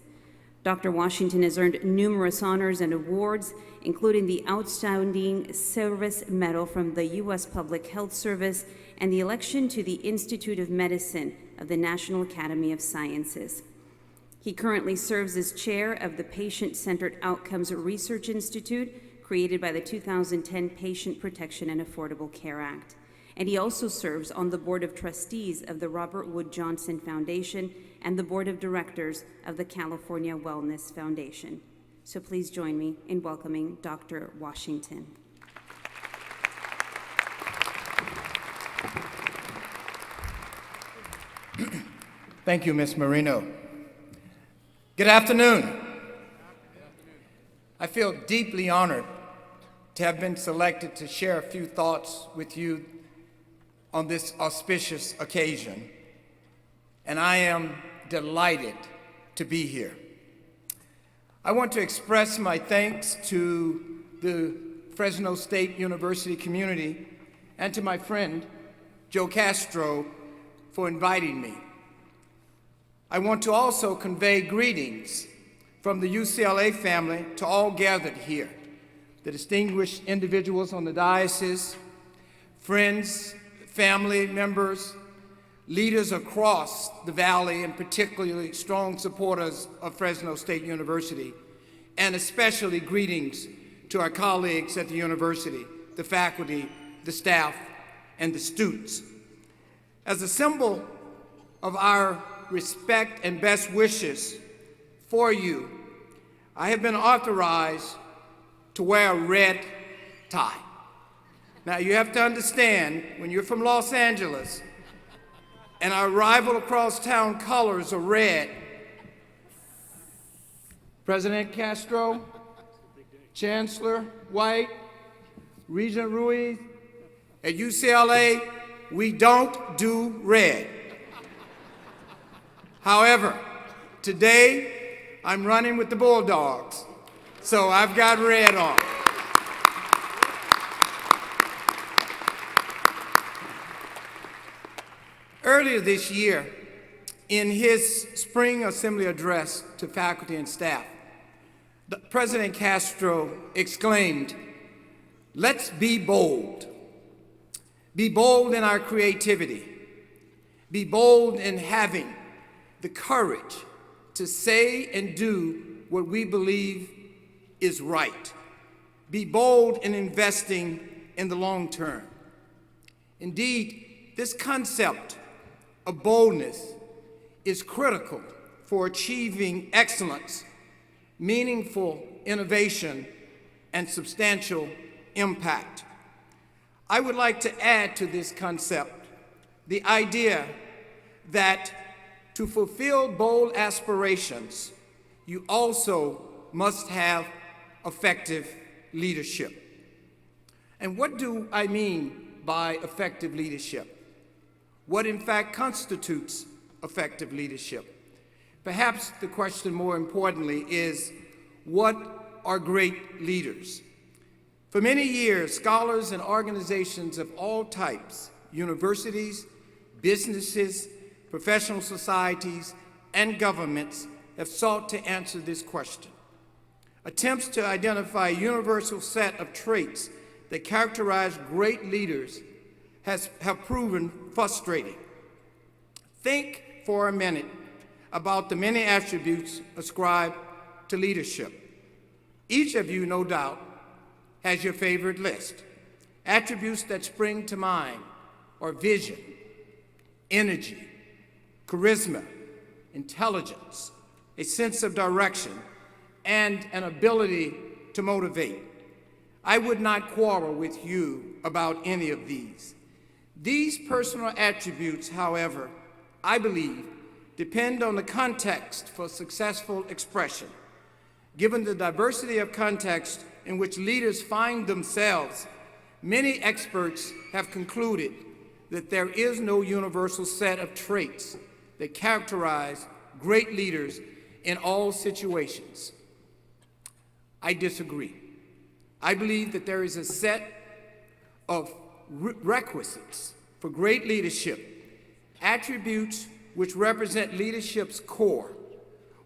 Dr. Washington has earned numerous honors and awards, including the Outstanding Service Medal from the U.S. Public Health Service and the election to the Institute of Medicine of the National Academy of Sciences. He currently serves as chair of the Patient-Centered Outcomes Research Institute, created by the 2010 Patient Protection and Affordable Care Act. And he also serves on the Board of Trustees of the Robert Wood Johnson Foundation and the Board of Directors of the California Wellness Foundation. So please join me in welcoming Dr. Washington. Thank you, Ms. Marino. Good afternoon. I feel deeply honored to have been selected to share a few thoughts with you on this auspicious occasion, and I am delighted to be here. I want to express my thanks to the Fresno State University community and to my friend, Joe Castro, for inviting me. I want to also convey greetings from the UCLA family to all gathered here, the distinguished individuals on the diocese, friends, family members, leaders across the valley, and particularly strong supporters of Fresno State University, and especially greetings to our colleagues at the university, the faculty, the staff, and the students. As a symbol of our respect and best wishes for you, I have been authorized to wear a red tie. Now, you have to understand, when you're from Los Angeles and our rival across town colors are red, President Castro, Chancellor White, Regent Ruiz, at UCLA, we don't do red. However, today, I'm running with the Bulldogs, so I've got red on. Earlier this year, in his spring assembly address to faculty and staff, President Castro exclaimed, "Let's be bold. Be bold in our creativity. Be bold in having the courage to say and do what we believe is right. Be bold in investing in the long term." Indeed, this concept of boldness is critical for achieving excellence, meaningful innovation, and substantial impact. I would like to add to this concept the idea that to fulfill bold aspirations, you also must have effective leadership. And what do I mean by effective leadership? What in fact constitutes effective leadership? Perhaps the question more importantly is, what are great leaders? For many years, scholars and organizations of all types, universities, businesses, professional societies, and governments have sought to answer this question. Attempts to identify a universal set of traits that characterize great leaders have proven frustrating. Think for a minute about the many attributes ascribed to leadership. Each of you, no doubt, has your favorite list. Attributes that spring to mind are vision, energy, charisma, intelligence, a sense of direction, and an ability to motivate. I would not quarrel with you about any of these. These personal attributes, however, I believe, depend on the context for successful expression. Given the diversity of context in which leaders find themselves, many experts have concluded that there is no universal set of traits that characterize great leaders in all situations. I disagree. I believe that there is a set of requisites for great leadership, attributes which represent leadership's core,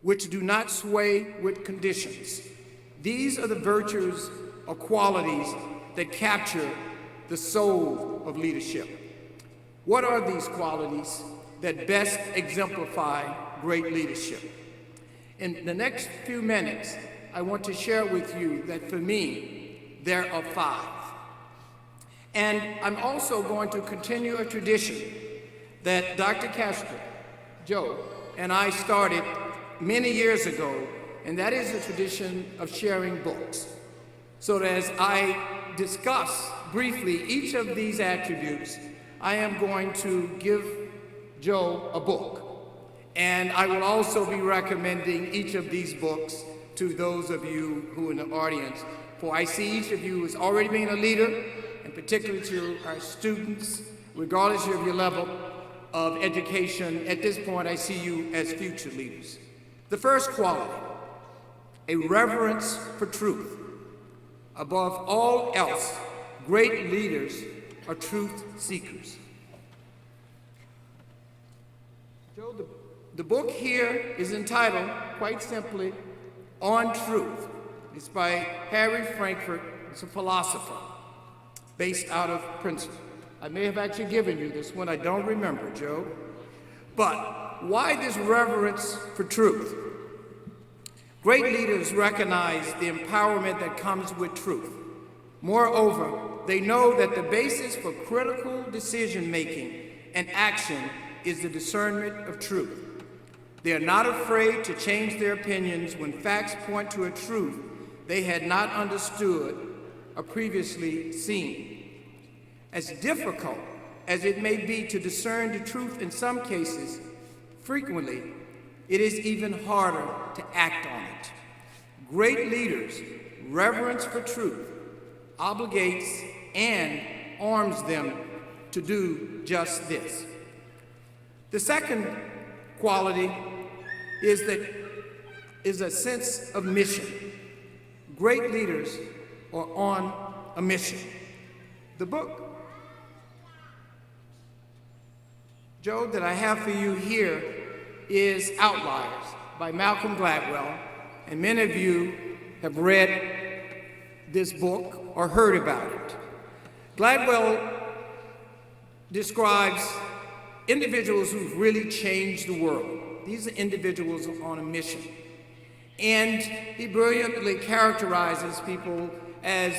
which do not sway with conditions. These are the virtues or qualities that capture the soul of leadership. What are these qualities that best exemplify great leadership? In the next few minutes, I want to share with you that for me, there are 5. And I'm also going to continue a tradition that Dr. Castro, Joe, and I started many years ago, and that is the tradition of sharing books. So that as I discuss briefly each of these attributes, I am going to give Joe a book. And I will also be recommending each of these books to those of you who are in the audience. For I see each of you as already being a leader, and particularly to our students, regardless of your level of education. At this point, I see you as future leaders. The first quality, a reverence for truth. Above all else, great leaders are truth seekers. Joe, the book here is entitled, quite simply, On Truth. It's by Harry Frankfurt. It's a philosopher based out of Princeton. I may have actually given you this one. I don't remember, Joe. But why this reverence for truth? Great leaders recognize the empowerment that comes with truth. Moreover, they know that the basis for critical decision-making and action is the discernment of truth. They are not afraid to change their opinions when facts point to a truth they had not understood or previously seen. As difficult as it may be to discern the truth in some cases, frequently it is even harder to act on it. Great leaders' reverence for truth obligates and arms them to do just this. The second quality is a sense of mission. Great leaders are on a mission. The book, Joe, that I have for you here is Outliers by Malcolm Gladwell, and many of you have read this book or heard about it. Gladwell describes individuals who've really changed the world. These are individuals on a mission. And he brilliantly characterizes people as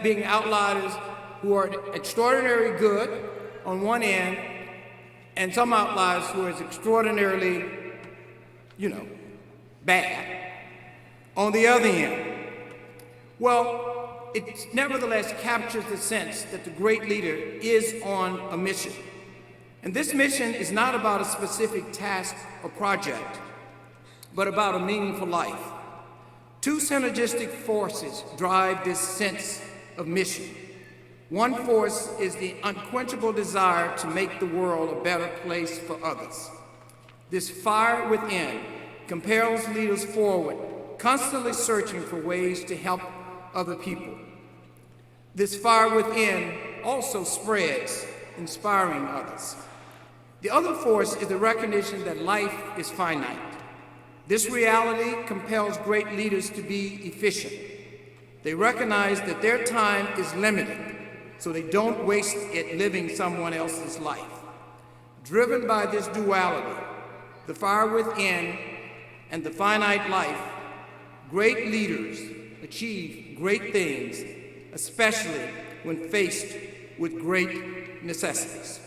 being outliers who are extraordinarily good on one end, and some outliers who are extraordinarily, bad on the other end. Well, it nevertheless captures the sense that the great leader is on a mission. And this mission is not about a specific task or project, but about a meaningful life. Two synergistic forces drive this sense of mission. One force is the unquenchable desire to make the world a better place for others. This fire within compels leaders forward, constantly searching for ways to help other people. This fire within also spreads, inspiring others. The other force is the recognition that life is finite. This reality compels great leaders to be efficient. They recognize that their time is limited, so they don't waste it living someone else's life. Driven by this duality, the fire within and the finite life, great leaders achieve great things, especially when faced with great necessities.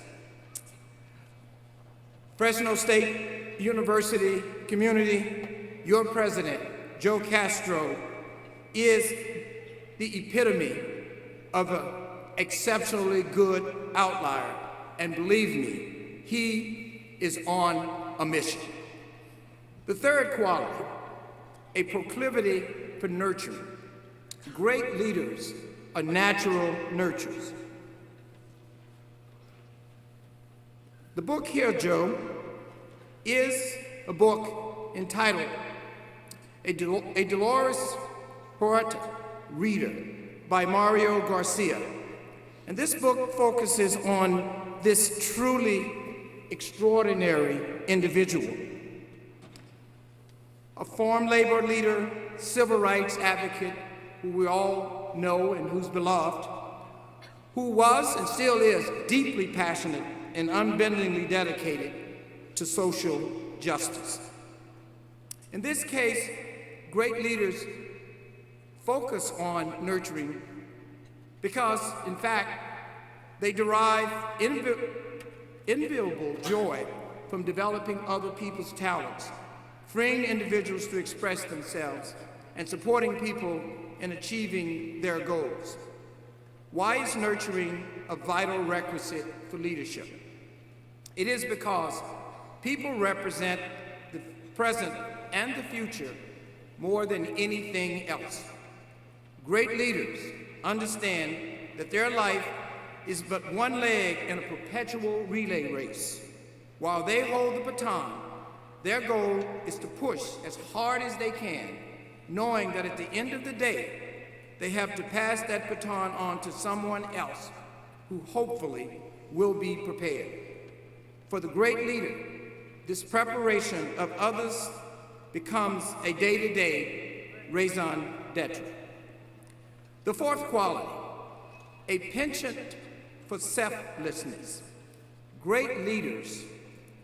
Fresno State University community, your president, Joe Castro, is the epitome of an exceptionally good outlier, and believe me, he is on a mission. The third quality, a proclivity for nurturing. Great leaders are natural nurturers. The book here, Joe, is a book entitled A Dolores Huerta Reader by Mario Garcia. And this book focuses on this truly extraordinary individual. A farm labor leader, civil rights advocate, who we all know and who's beloved, who was and still is deeply passionate and unbendingly dedicated to social justice. In this case, great leaders focus on nurturing because, in fact, they derive invaluable joy from developing other people's talents, freeing individuals to express themselves, and supporting people in achieving their goals. Why is nurturing a vital requisite for leadership? It is because people represent the present and the future more than anything else. Great leaders understand that their life is but one leg in a perpetual relay race. While they hold the baton, their goal is to push as hard as they can, knowing that at the end of the day, they have to pass that baton on to someone else who hopefully will be prepared. For the great leader, this preparation of others becomes a day-to-day raison d'etre. The fourth quality, a penchant for selflessness. Great leaders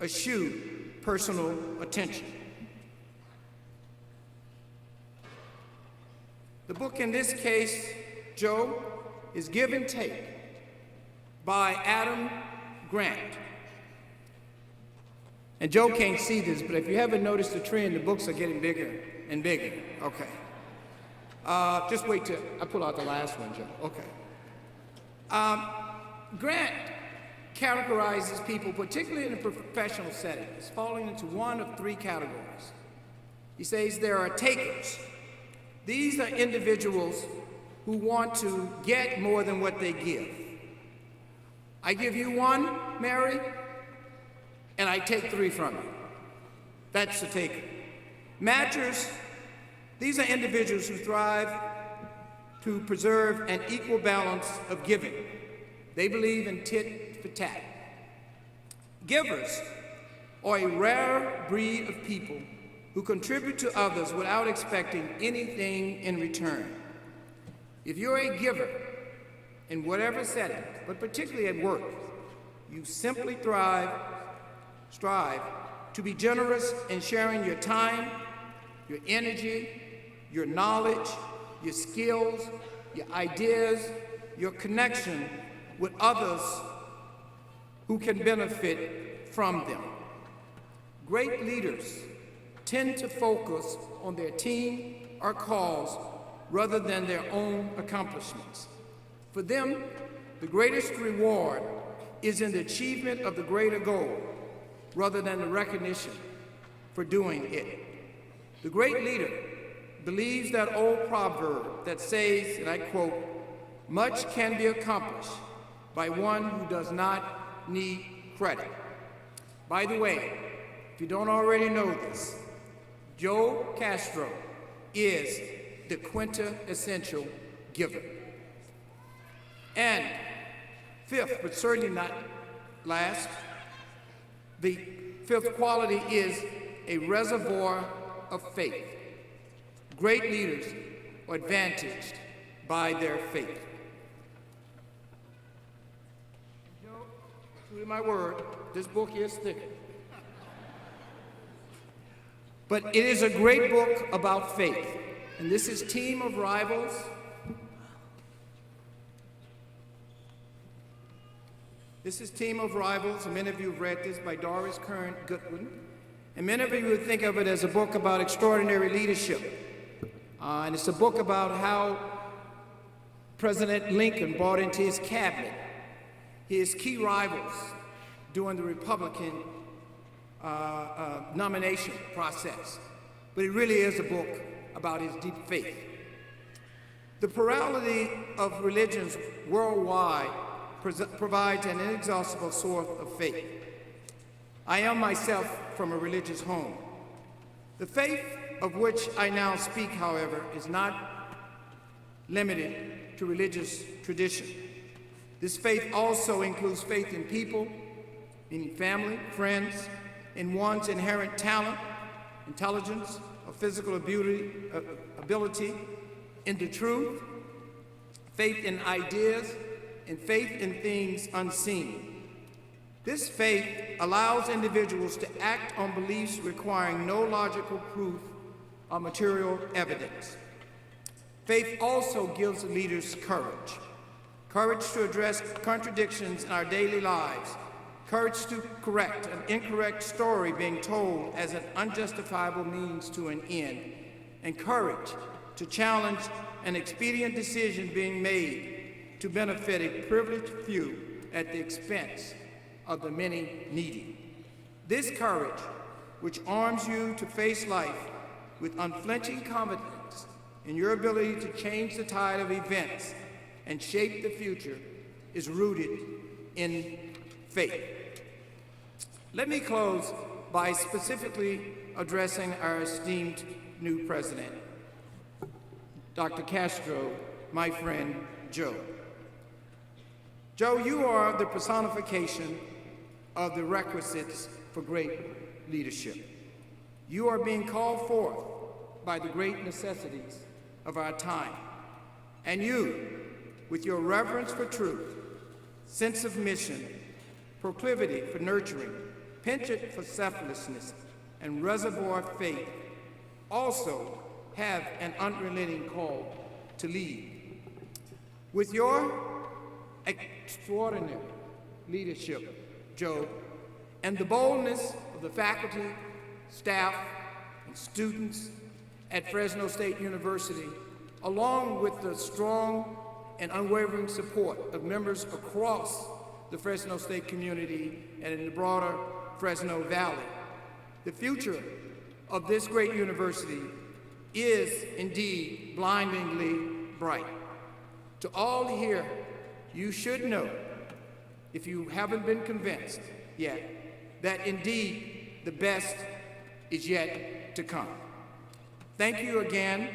eschew personal attention. The book in this case, Joe, is Give and Take by Adam Grant. And Joe can't see this, but if you haven't noticed the trend, the books are getting bigger and bigger. Okay. Just wait till I pull out the last one, Joe. Okay. Grant categorizes people, particularly in a professional setting, as falling into one of three categories. He says there are takers. These are individuals who want to get more than what they give. I give you one, Mary, and I take three from you. That's the taker. Matchers, these are individuals who thrive to preserve an equal balance of giving. They believe in tit for tat. Givers are a rare breed of people who contribute to others without expecting anything in return. If you're a giver in whatever setting, but particularly at work, you simply strive to be generous in sharing your time, your energy, your knowledge, your skills, your ideas, your connection with others who can benefit from them. Great leaders tend to focus on their team or cause rather than their own accomplishments. For them, the greatest reward is in the achievement of the greater goal rather than the recognition for doing it. The great leader believes that old proverb that says, and I quote, "Much can be accomplished by one who does not need credit." By the way, if you don't already know this, Joe Castro is the quintessential giver. And fifth, but certainly not last, the fifth quality is a reservoir of faith. Great leaders are advantaged by their faith. True to my word, this book is thicker. But it is a great book about faith. And this is Team of Rivals. This is Team of Rivals, and many of you have read this, by Doris Kearns Goodwin. And many of you would think of it as a book about extraordinary leadership. And it's a book about how President Lincoln brought into his cabinet his key rivals during the Republican nomination process. But it really is a book about his deep faith. The plurality of religions worldwide provides an inexhaustible source of faith. I am myself from a religious home. The faith of which I now speak, however, is not limited to religious tradition. This faith also includes faith in people, meaning family, friends, in one's inherent talent, intelligence, or physical ability, in the truth, faith in ideas, and faith in things unseen. This faith allows individuals to act on beliefs requiring no logical proof or material evidence. Faith also gives leaders courage. Courage to address contradictions in our daily lives. Courage to correct an incorrect story being told as an unjustifiable means to an end. And courage to challenge an expedient decision being made to benefit a privileged few at the expense of the many needy. This courage, which arms you to face life with unflinching confidence in your ability to change the tide of events and shape the future, is rooted in faith. Let me close by specifically addressing our esteemed new president, Dr. Castro, my friend Joe. Joe, you are the personification of the requisites for great leadership. You are being called forth by the great necessities of our time. And you, with your reverence for truth, sense of mission, proclivity for nurturing, penchant for selflessness, and reservoir faith, also have an unrelenting call to lead. With your extraordinary leadership, Joe, and the boldness of the faculty, staff, and students at Fresno State University, along with the strong and unwavering support of members across the Fresno State community and in the broader Fresno Valley, the future of this great university is indeed blindingly bright. To all here, you should know, if you haven't been convinced yet, that indeed the best is yet to come. Thank you again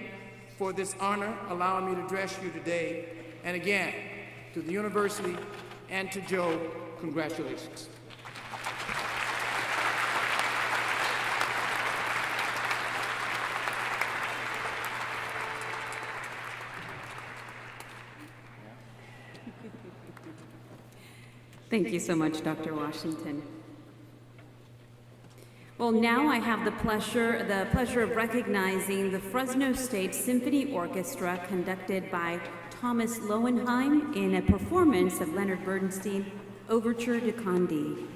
for this honor, allowing me to address you today. And again, to the university and to Joe, congratulations. Thank you so much, Dr. Washington. Well, now I have the pleasure of recognizing the Fresno State Symphony Orchestra, conducted by Thomas Lowenheim, in a performance of Leonard Bernstein, Overture to Candide.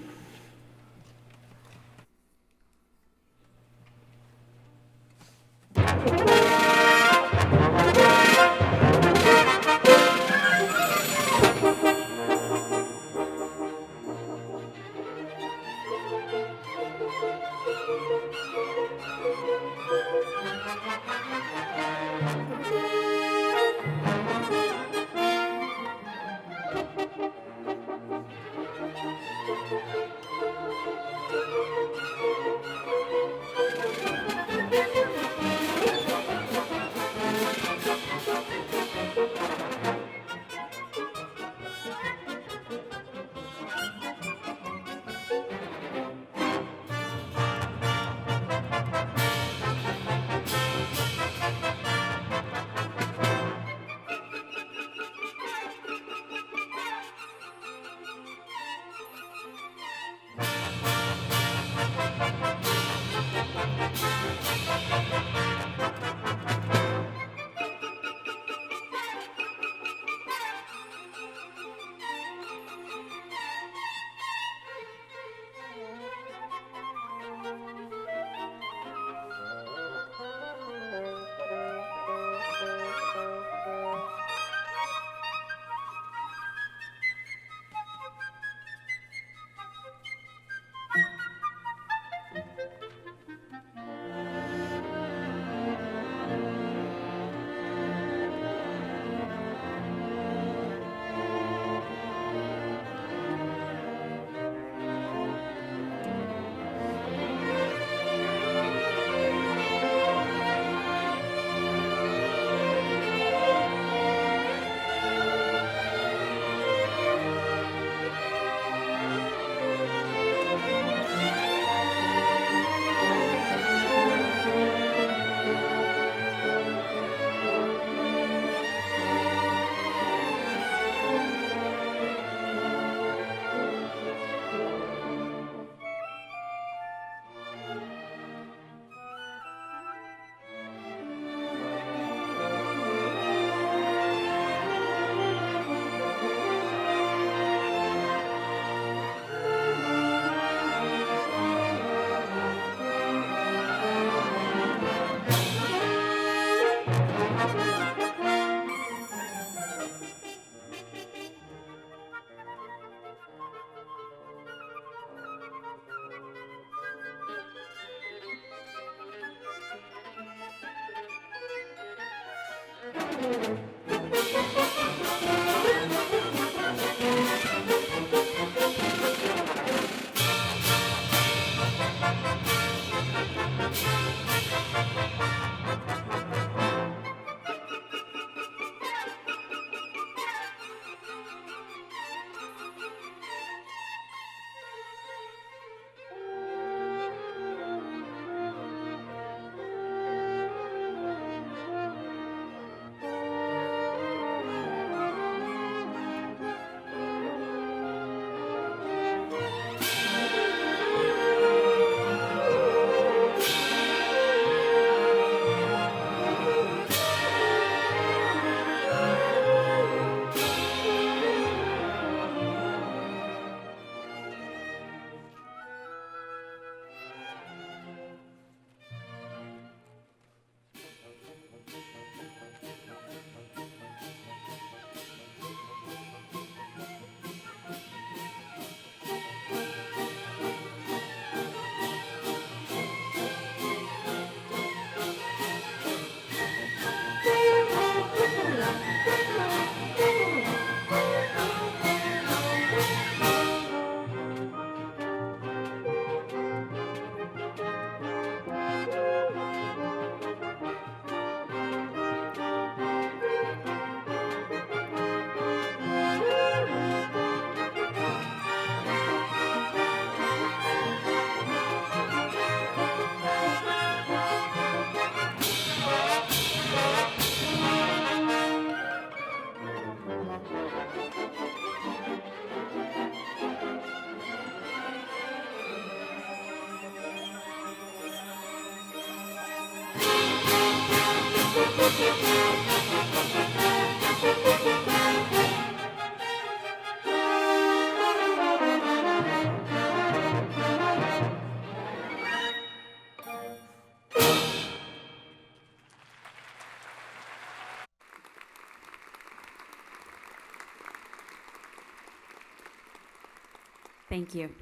Thank you.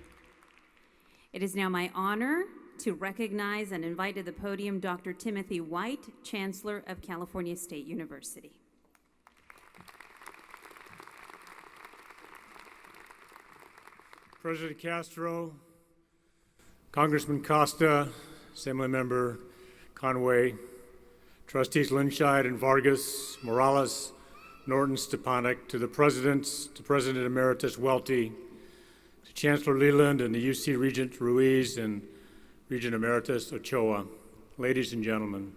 It is now my honor to recognize and invite to the podium Dr. Timothy White, Chancellor of California State University. President Castro, Congressman Costa, Assemblymember Conway, Trustees Linscheid and Vargas, Morales, Norton, Stepanek, to the Presidents, to President Emeritus Welty, to Chancellor Leland and the UC Regent Ruiz and Regent Emeritus Ochoa, ladies and gentlemen.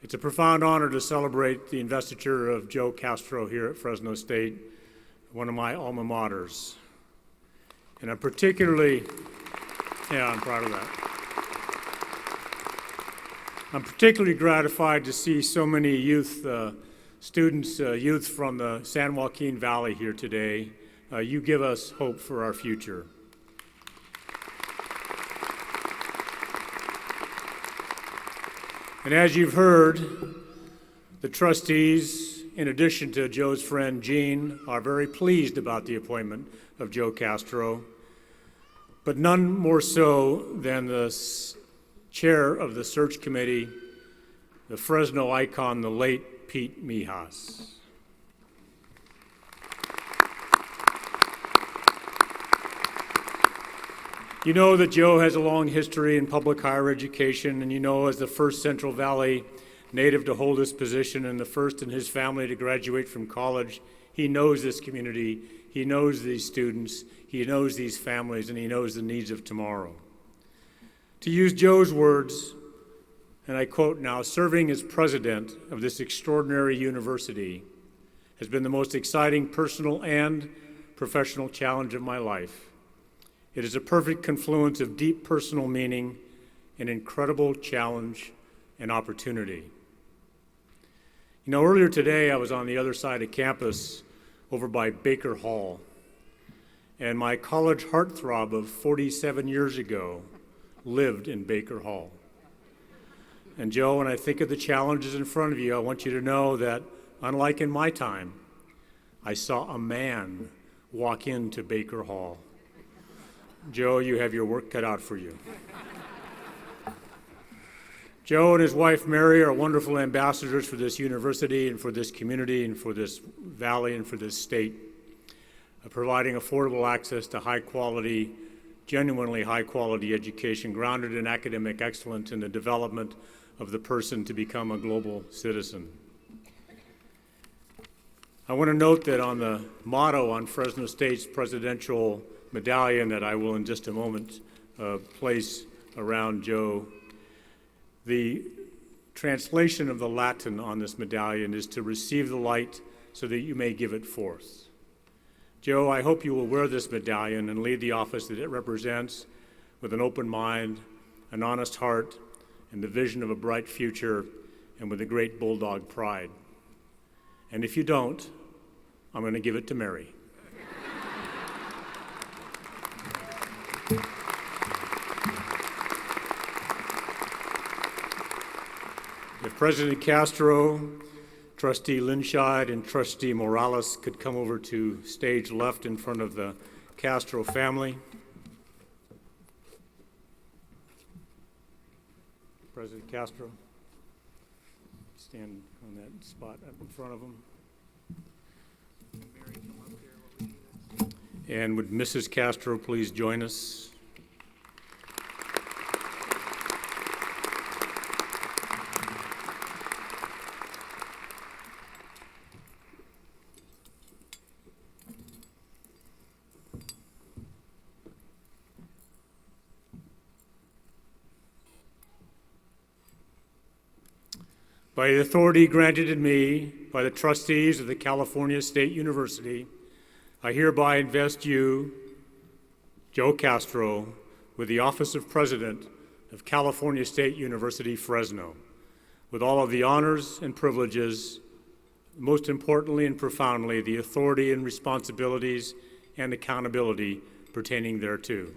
It's a profound honor to celebrate the investiture of Joe Castro here at Fresno State, one of my alma maters. And I'm particularly, I'm proud of that. I'm particularly gratified to see so many youth from the San Joaquin Valley here today. You give us hope for our future. And as you've heard, the trustees, in addition to Joe's friend Gene, are very pleased about the appointment of Joe Castro, but none more so than the chair of the search committee, the Fresno icon, the late Pete Mijas. You know that Joe has a long history in public higher education, and you know, as the first Central Valley native to hold this position and the first in his family to graduate from college, he knows this community, he knows these students, he knows these families, and he knows the needs of tomorrow. To use Joe's words, and I quote now, "Serving as president of this extraordinary university has been the most exciting personal and professional challenge of my life. It is a perfect confluence of deep personal meaning, an incredible challenge, and opportunity." You know, earlier today I was on the other side of campus over by Baker Hall, and my college heartthrob of 47 years ago lived in Baker Hall. And Joe, when I think of the challenges in front of you, I want you to know that, unlike in my time, I saw a man walk into Baker Hall. Joe, you have your work cut out for you. Joe and his wife Mary are wonderful ambassadors for this university and for this community and for this valley and for this state, providing affordable access to high quality, genuinely high quality education grounded in academic excellence and the development of the person to become a global citizen. I want to note that on the motto on Fresno State's presidential medallion that I will in just a moment place around Joe, the translation of the Latin on this medallion is to receive the light so that you may give it forth. Joe, I hope you will wear this medallion and lead the office that it represents with an open mind, an honest heart, and the vision of a bright future, and with a great bulldog pride. And if you don't, I'm going to give it to Mary. If President Castro, Trustee Linscheid, and Trustee Morales could come over to stage left in front of the Castro family. President Castro, stand on that spot up in front of him. And would Mrs. Castro please join us? By the authority granted to me by the trustees of the California State University, I hereby invest you, Joe Castro, with the office of President of California State University, Fresno, with all of the honors and privileges, most importantly and profoundly, the authority and responsibilities and accountability pertaining thereto.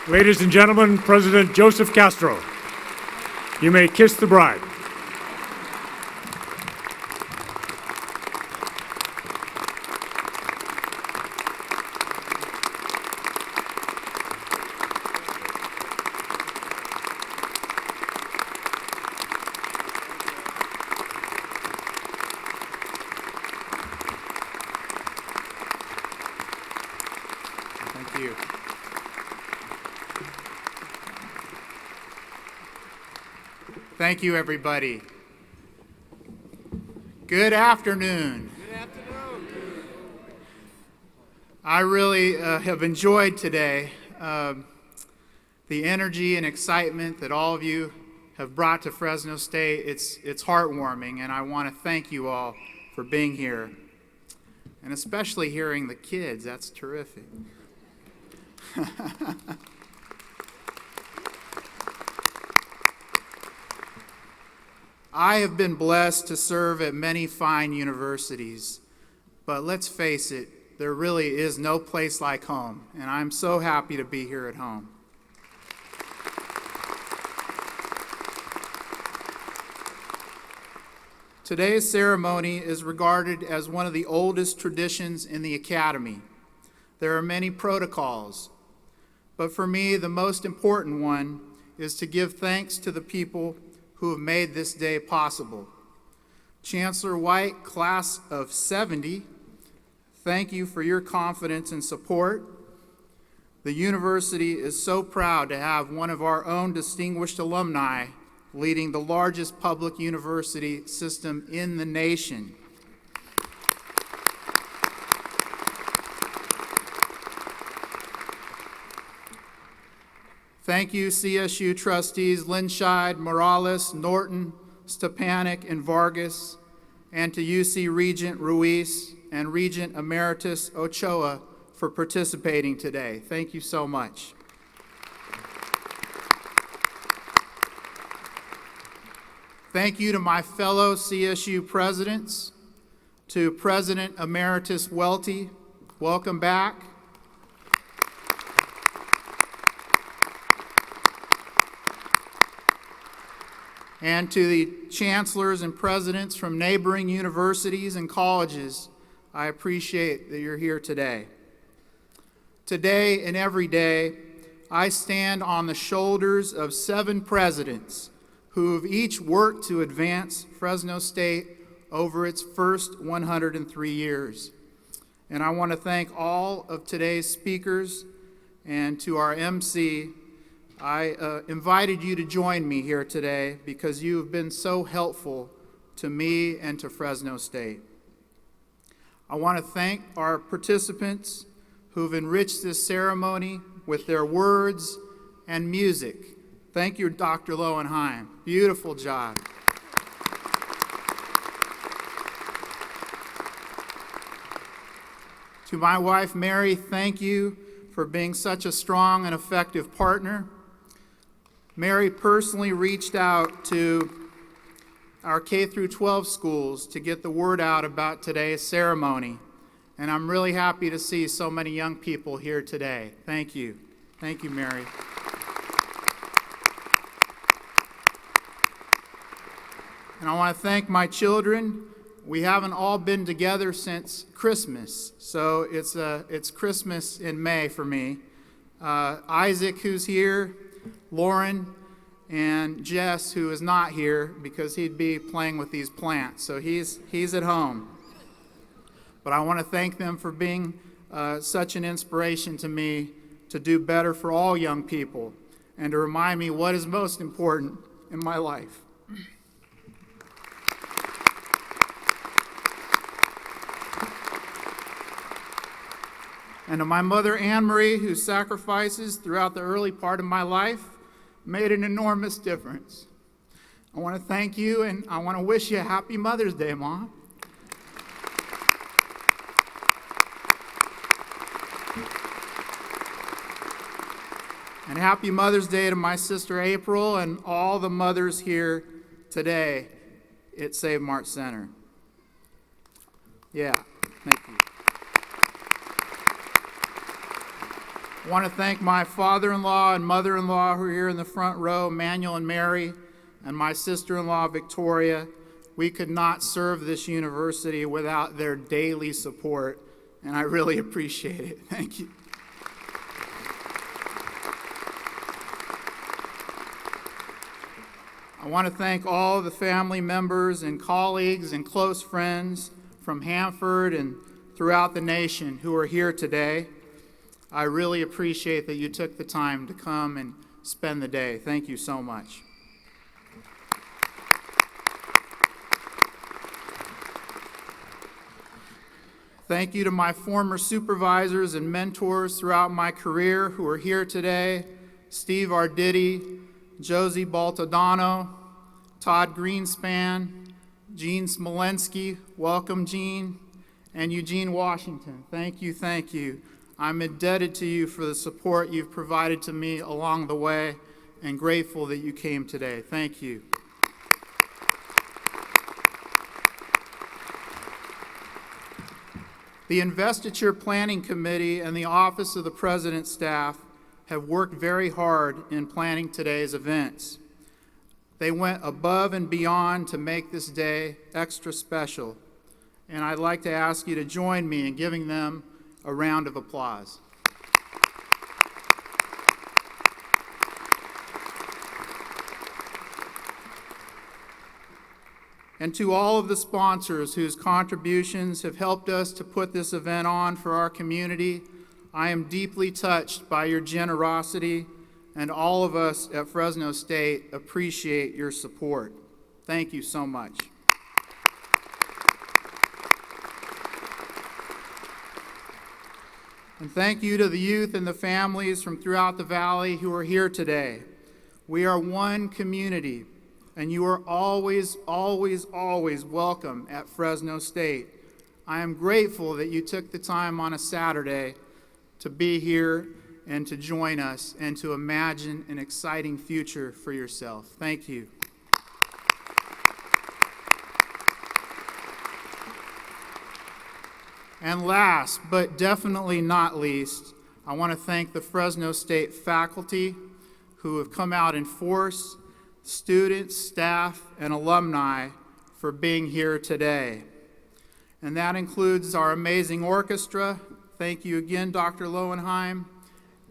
Ladies and gentlemen, President Joseph Castro, you may kiss the bride. Thank you. Thank you, everybody. Good afternoon. Good afternoon. I really have enjoyed today the energy and excitement that all of you have brought to Fresno State. It's heartwarming, and I want to thank you all for being here, and especially hearing the kids. That's terrific. I have been blessed to serve at many fine universities, but let's face it, there really is no place like home, and I'm so happy to be here at home. Today's ceremony is regarded as one of the oldest traditions in the Academy. There are many protocols, but for me, the most important one is to give thanks to the people who have made this day possible. Chancellor White, class of 70, thank you for your confidence and support. The university is so proud to have one of our own distinguished alumni leading the largest public university system in the nation. Thank you, CSU trustees Linscheid, Morales, Norton, Stepanek, and Vargas, and to UC Regent Ruiz and Regent Emeritus Ochoa for participating today. Thank you so much. Thank you to my fellow CSU presidents, to President Emeritus Welty, welcome back. and to the chancellors and presidents from neighboring universities and colleges, I appreciate that you're here today. Today and every day, I stand on the shoulders of 7 presidents who have each worked to advance Fresno State over its first 103 years. And I want to thank all of today's speakers, and to our MC, I invited you to join me here today because you have been so helpful to me and to Fresno State. I want to thank our participants who've enriched this ceremony with their words and music. Thank you, Dr. Lowenheim. Beautiful job. To my wife, Mary, thank you for being such a strong and effective partner. Mary personally reached out to our K-12 schools to get the word out about today's ceremony, and I'm really happy to see so many young people here today. Thank you. Thank you, Mary. And I want to thank my children. We haven't all been together since Christmas, so it's Christmas in May for me. Isaac, who's here, Lauren, and Jess, who is not here because he'd be playing with these plants, so he's at home. But I want to thank them for being such an inspiration to me to do better for all young people and to remind me what is most important in my life. And to my mother, Anne Marie, whose sacrifices throughout the early part of my life made an enormous difference. I want to thank you, and I want to wish you a happy Mother's Day, Mom. And happy Mother's Day to my sister April and all the mothers here today at Save Mart Center. Yeah, thank you. I want to thank my father-in-law and mother-in-law who are here in the front row, Manuel and Mary, and my sister-in-law, Victoria. We could not serve this university without their daily support, and I really appreciate it. Thank you. I want to thank all the family members and colleagues and close friends from Hanford and throughout the nation who are here today. I really appreciate that you took the time to come and spend the day. Thank you so much. Thank you to my former supervisors and mentors throughout my career who are here today: Steve Arditi, Josie Baltodano, Todd Greenspan, Gene Smolensky, welcome Gene, and Eugene Washington. Thank you, thank you. I'm indebted to you for the support you've provided to me along the way, and grateful that you came today. Thank you. The Investiture Planning Committee and the Office of the President's staff have worked very hard in planning today's events. They went above and beyond to make this day extra special, and I'd like to ask you to join me in giving them a round of applause. And to all of the sponsors whose contributions have helped us to put this event on for our community, I am deeply touched by your generosity, and all of us at Fresno State appreciate your support. Thank you so much. And thank you to the youth and the families from throughout the valley who are here today. We are one community, and you are always, always, always welcome at Fresno State. I am grateful that you took the time on a Saturday to be here and to join us and to imagine an exciting future for yourself. Thank you. And last, but definitely not least, I want to thank the Fresno State faculty who have come out in force, students, staff, and alumni for being here today. And that includes our amazing orchestra. Thank you again, Dr. Lowenheim.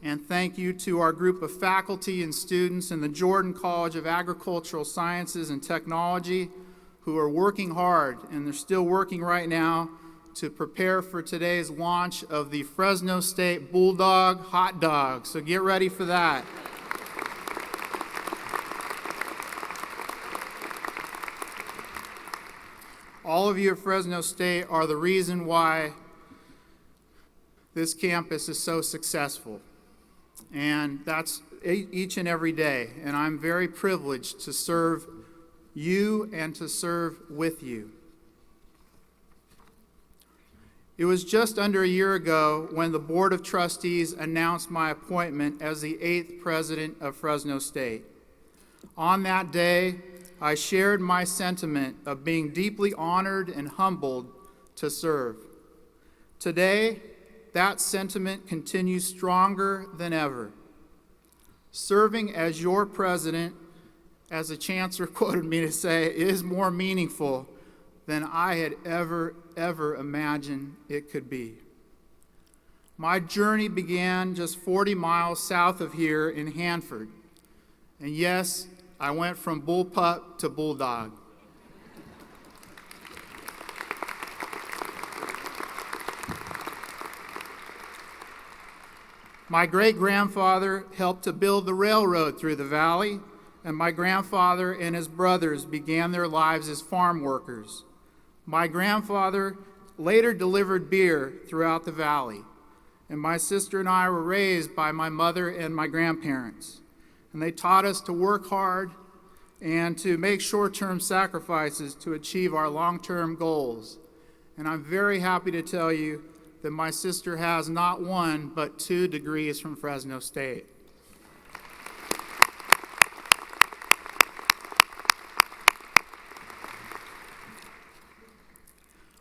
And thank you to our group of faculty and students in the Jordan College of Agricultural Sciences and Technology who are working hard, and they're still working right now, to prepare for today's launch of the Fresno State Bulldog Hot Dog. So get ready for that. All of you at Fresno State are the reason why this campus is so successful. And that's each and every day. And I'm very privileged to serve you and to serve with you. It was just under a year ago when the Board of Trustees announced my appointment as the 8th president of Fresno State. On that day, I shared my sentiment of being deeply honored and humbled to serve. Today, that sentiment continues stronger than ever. Serving as your president, as the chancellor quoted me to say, is more meaningful than I had ever imagined it could be. My journey began just 40 miles south of here in Hanford. And yes, I went from bullpup to bulldog. My great-grandfather helped to build the railroad through the valley, and my grandfather and his brothers began their lives as farm workers. My grandfather later delivered beer throughout the valley, and my sister and I were raised by my mother and my grandparents. And they taught us to work hard and to make short-term sacrifices to achieve our long-term goals. And I'm very happy to tell you that my sister has not 1, but 2 degrees from Fresno State.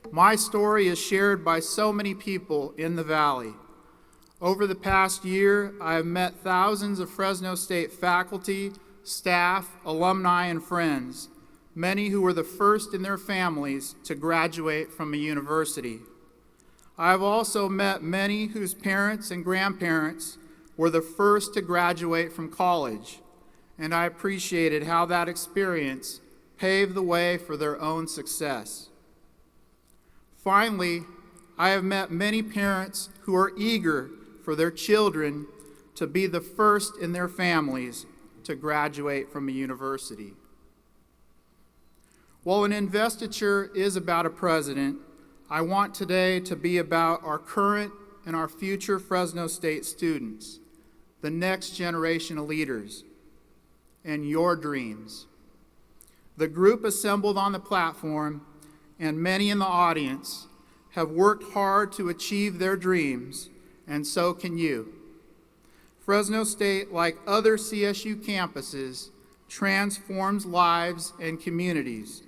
My story is shared by so many people in the Valley. Over the past year, I have met thousands of Fresno State faculty, staff, alumni, and friends, many who were the first in their families to graduate from a university. I have also met many whose parents and grandparents were the first to graduate from college, and I appreciated how that experience paved the way for their own success. Finally, I have met many parents who are eager for their children to be the first in their families to graduate from a university. While an investiture is about a president, I want today to be about our current and our future Fresno State students, the next generation of leaders, and your dreams. The group assembled on the platform and many in the audience have worked hard to achieve their dreams, and so can you. Fresno State, like other CSU campuses, transforms lives and communities.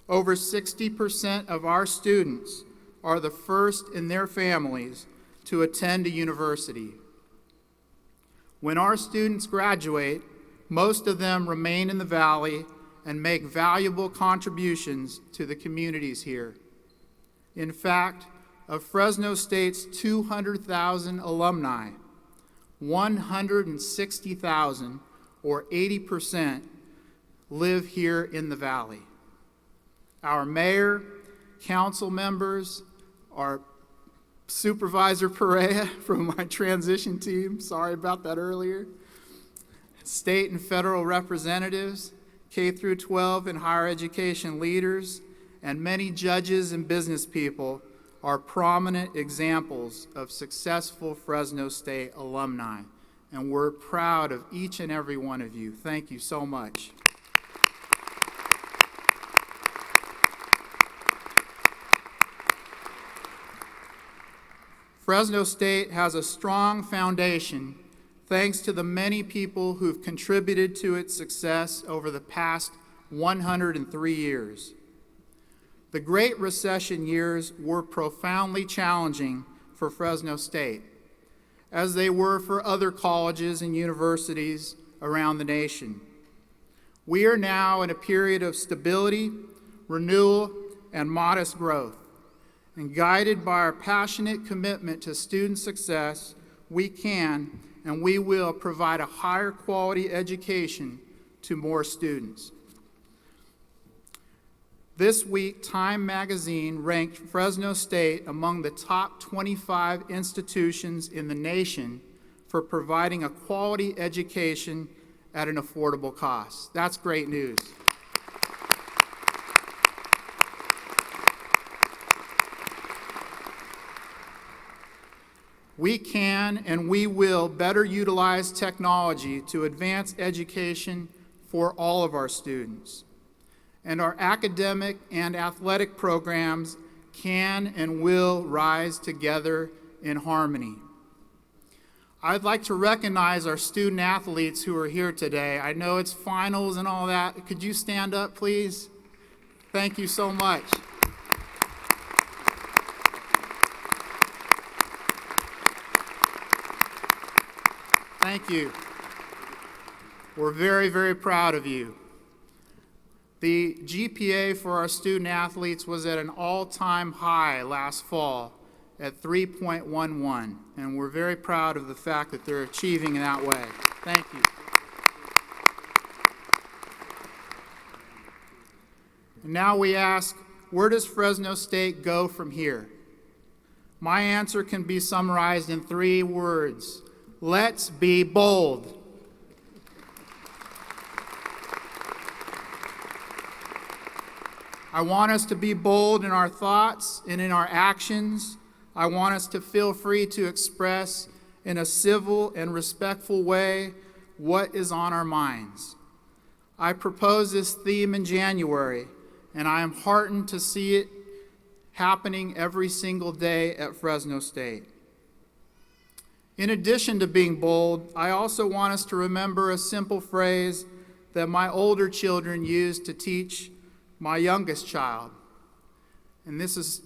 Over 60% of our students are the first in their families to attend a university. When our students graduate, most of them remain in the Valley and make valuable contributions to the communities here. In fact, of Fresno State's 200,000 alumni, 160,000, or 80%, live here in the Valley. Our mayor, council members, our Supervisor Perea from my transition team, sorry about that earlier, state and federal representatives, K through 12 and higher education leaders, and many judges and business people are prominent examples of successful Fresno State alumni, and we're proud of each and every one of you. Thank you so much. Fresno State has a strong foundation thanks to the many people who've contributed to its success over the past 103 years. The Great Recession years were profoundly challenging for Fresno State, as they were for other colleges and universities around the nation. We are now in a period of stability, renewal, and modest growth. And guided by our passionate commitment to student success, we can and we will provide a higher quality education to more students. This week, Time magazine ranked Fresno State among the top 25 institutions in the nation for providing a quality education at an affordable cost. That's great news. We can and we will better utilize technology to advance education for all of our students. And our academic and athletic programs can and will rise together in harmony. I'd like to recognize our student athletes who are here today. I know it's finals and all that. Could you stand up, please? Thank you so much. Thank you. We're very, very proud of you. The GPA for our student athletes was at an all-time high last fall at 3.11, and we're very proud of the fact that they're achieving in that way. Thank you. And now we ask, where does Fresno State go from here? My answer can be summarized in 3 words. Let's be bold. I want us to be bold in our thoughts and in our actions. I want us to feel free to express in a civil and respectful way what is on our minds. I proposed this theme in January, and I am heartened to see it happening every single day at Fresno State. In addition to being bold, I also want us to remember a simple phrase that my older children used to teach my youngest child. And this is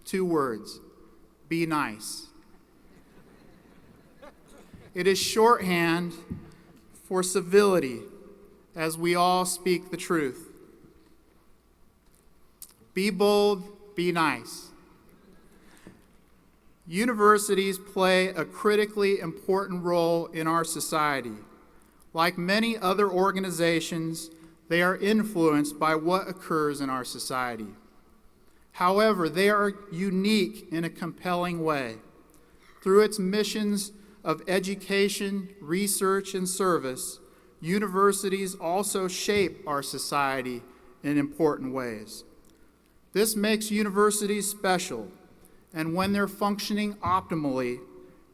2 words: be nice. It is shorthand for civility, as we all speak the truth. Be bold, be nice. Universities play a critically important role in our society. Like many other organizations, they are influenced by what occurs in our society. However, they are unique in a compelling way. Through its missions of education, research, and service, universities also shape our society in important ways. This makes universities special, and when they're functioning optimally,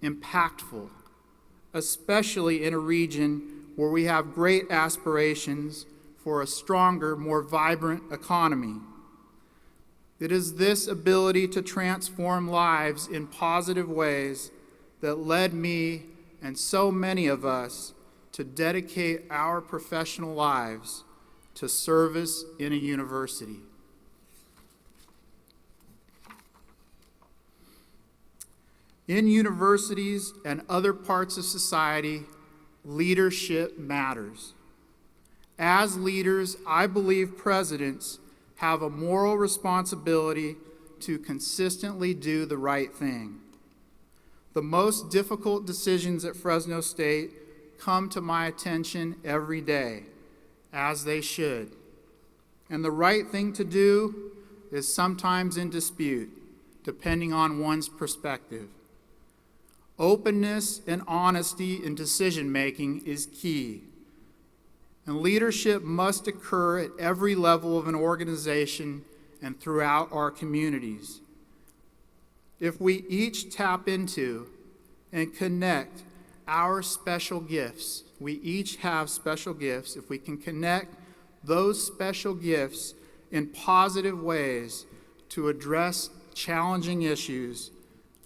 impactful, especially in a region where we have great aspirations for a stronger, more vibrant economy. It is this ability to transform lives in positive ways that led me and so many of us to dedicate our professional lives to service in a university. In universities and other parts of society, leadership matters. As leaders, I believe presidents have a moral responsibility to consistently do the right thing. The most difficult decisions at Fresno State come to my attention every day, as they should. And the right thing to do is sometimes in dispute, depending on one's perspective. Openness and honesty in decision-making is key. And leadership must occur at every level of an organization and throughout our communities. If we each tap into and connect our special gifts, we each have special gifts, if we can connect those special gifts in positive ways to address challenging issues,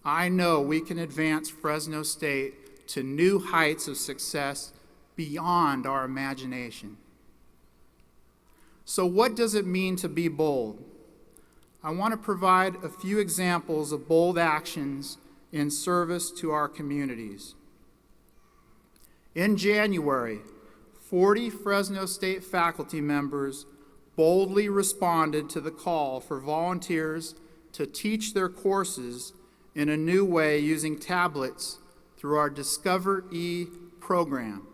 I know we can advance Fresno State to new heights of success beyond our imagination. So what does it mean to be bold? I want to provide a few examples of bold actions in service to our communities. In January, 40 Fresno State faculty members boldly responded to the call for volunteers to teach their courses in a new way using tablets through our Discover E program.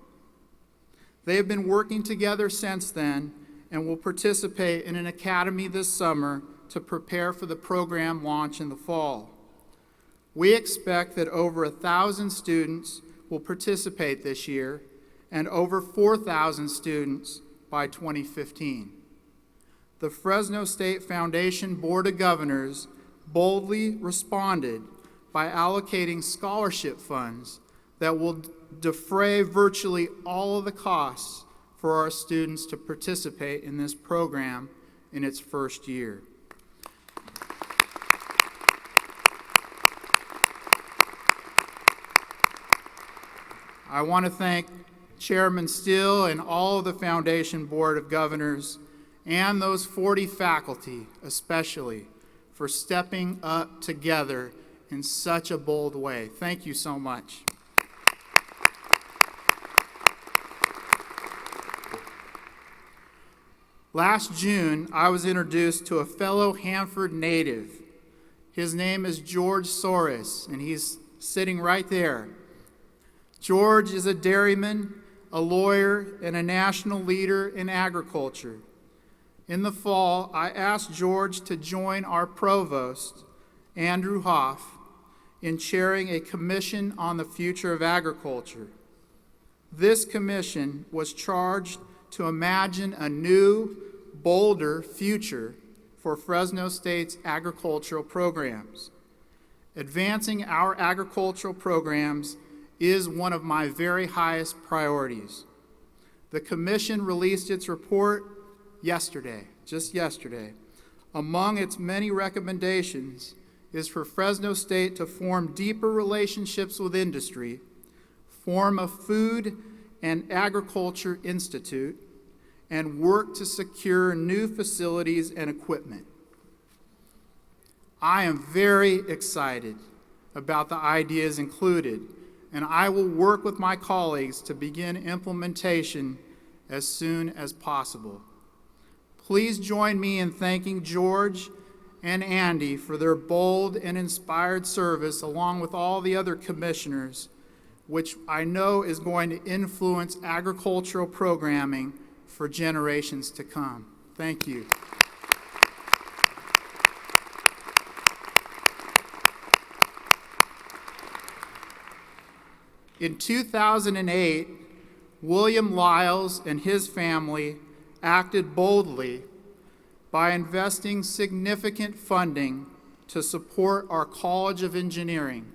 They have been working together since then and will participate in an academy this summer to prepare for the program launch in the fall. We expect that over 1,000 students will participate this year and over 4,000 students by 2015. The Fresno State Foundation Board of Governors boldly responded by allocating scholarship funds that will defray virtually all of the costs for our students to participate in this program in its first year. I want to thank Chairman Steele and all of the Foundation Board of Governors and those 40 faculty especially for stepping up together in such a bold way. Thank you so much. Last June, I was introduced to a fellow Hanford native. His name is George Soros, and he's sitting right there. George is a dairyman, a lawyer, and a national leader in agriculture. In the fall, I asked George to join our provost, Andrew Hoff, in chairing a commission on the future of agriculture. This commission was charged to imagine a new, bolder future for Fresno State's agricultural programs. Advancing our agricultural programs is one of my very highest priorities. The commission released its report yesterday, just yesterday. Among its many recommendations is for Fresno State to form deeper relationships with industry, form a food and agriculture institute, and work to secure new facilities and equipment. I am very excited about the ideas included, and I will work with my colleagues to begin implementation as soon as possible. Please join me in thanking George and Andy for their bold and inspired service, along with all the other commissioners, which I know is going to influence agricultural programming for generations to come. Thank you. In 2008, William Lyles and his family acted boldly by investing significant funding to support our College of Engineering,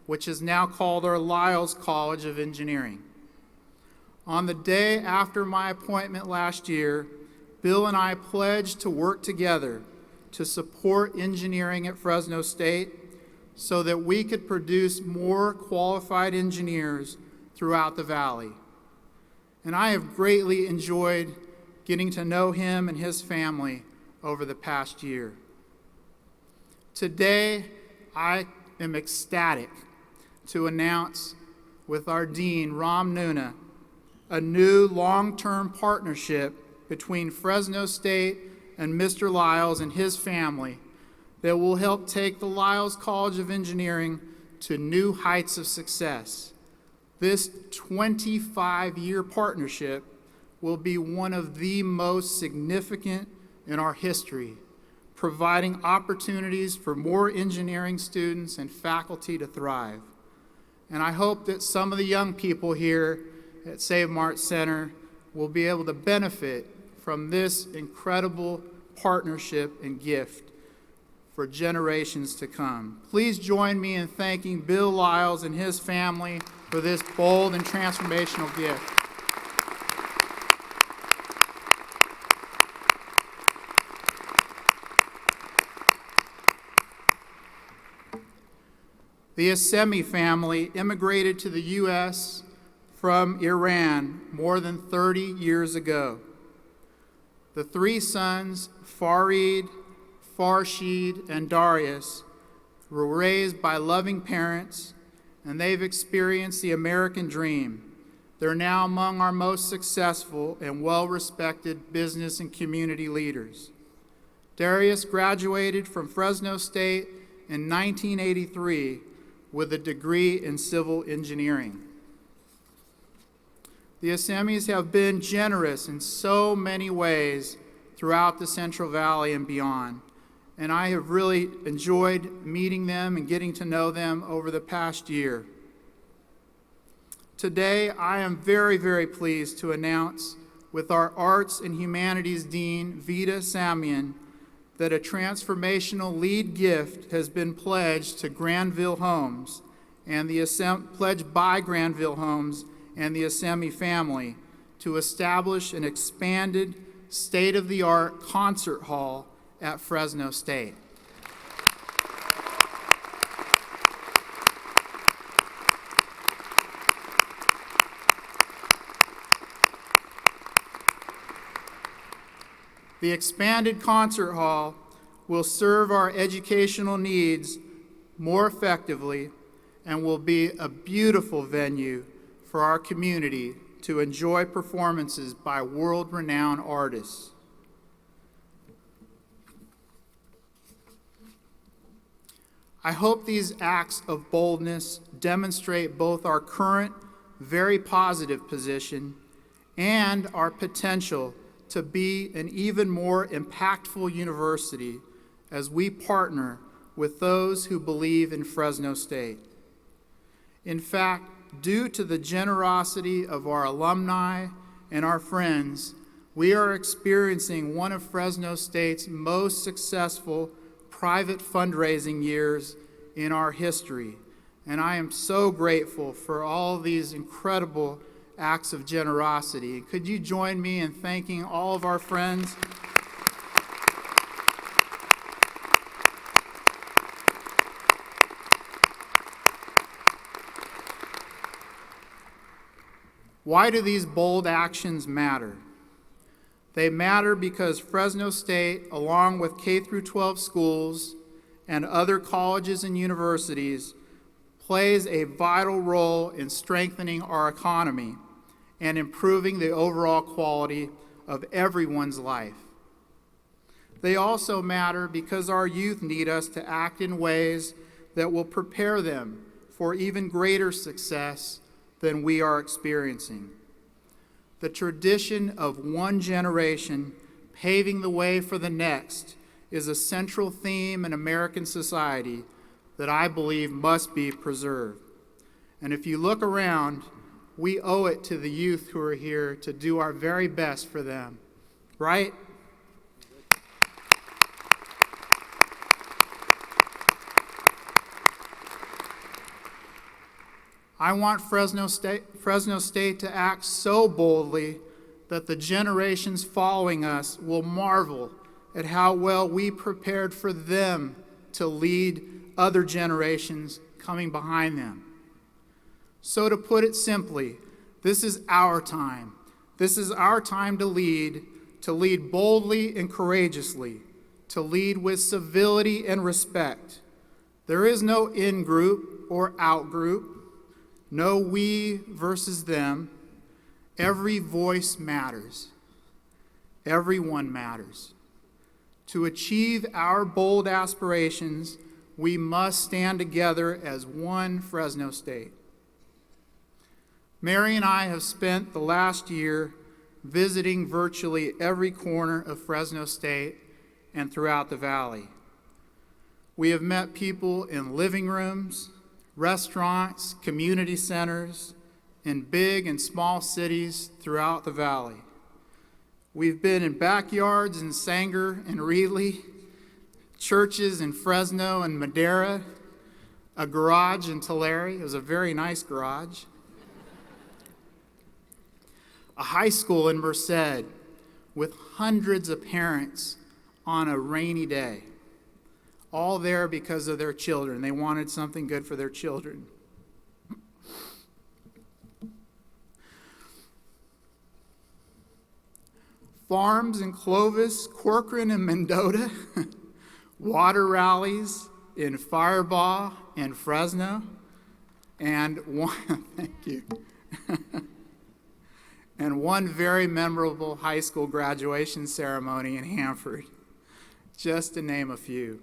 which is now called our Lyles College of Engineering. On the day after my appointment last year, Bill and I pledged to work together to support engineering at Fresno State so that we could produce more qualified engineers throughout the valley. And I have greatly enjoyed getting to know him and his family over the past year. Today, I am ecstatic to announce with our Dean, Ram Nuna, a new long-term partnership between Fresno State and Mr. Lyles and his family that will help take the Lyles College of Engineering to new heights of success. This 25-year partnership will be one of the most significant in our history, providing opportunities for more engineering students and faculty to thrive. And I hope that some of the young people here at Save Mart Center will be able to benefit from this incredible partnership and gift for generations to come. Please join me in thanking Bill Lyles and his family for this bold and transformational gift. The Assemi family immigrated to the U.S. from Iran more than 30 years ago. The three sons, Farid, Farshid, and Darius, were raised by loving parents, and they've experienced the American dream, They're now among our most successful and well-respected business and community leaders. Darius graduated from Fresno State in 1983 with a degree in civil engineering. The Assemis have been generous in so many ways throughout the Central Valley and beyond, and I have really enjoyed meeting them and getting to know them over the past year. Today, I am very, very pleased to announce with our Arts and Humanities Dean, Vida Samian, that a transformational lead gift has been pledged to Granville Homes and pledged by Granville Homes and the Assemi family to establish an expanded state-of-the-art concert hall at Fresno State. The expanded concert hall will serve our educational needs more effectively and will be a beautiful venue for our community to enjoy performances by world-renowned artists. I hope these acts of boldness demonstrate both our current, very positive position and our potential to be an even more impactful university as we partner with those who believe in Fresno State. In fact, due to the generosity of our alumni and our friends, we are experiencing one of Fresno State's most successful private fundraising years in our history. And I am so grateful for all these incredible acts of generosity. Could you join me in thanking all of our friends? Why do these bold actions matter? They matter because Fresno State, along with K-12 schools and other colleges and universities, plays a vital role in strengthening our economy and improving the overall quality of everyone's life. They also matter because our youth need us to act in ways that will prepare them for even greater success than we are experiencing. The tradition of one generation paving the way for the next is a central theme in American society that I believe must be preserved. And if you look around, we owe it to the youth who are here to do our very best for them, right? I want Fresno State to act so boldly that the generations following us will marvel at how well we prepared for them to lead other generations coming behind them. So to put it simply, this is our time. This is our time to lead boldly and courageously, to lead with civility and respect. There is no in-group or out-group, no we versus them. Every voice matters. Everyone matters. To achieve our bold aspirations, we must stand together as one Fresno State. Mary and I have spent the last year visiting virtually every corner of Fresno State and throughout the valley. We have met people in living rooms, restaurants, community centers, in big and small cities throughout the valley. We've been in backyards in Sanger and Reedley, churches in Fresno and Madera, a garage in Tulare. It was a very nice garage. A high school in Merced with hundreds of parents on a rainy day, all there because of their children. They wanted something good for their children. Farms in Clovis, Corcoran, and Mendota, water rallies in Firebaugh and Fresno, and one, thank you. one very memorable high school graduation ceremony in Hanford, just to name a few.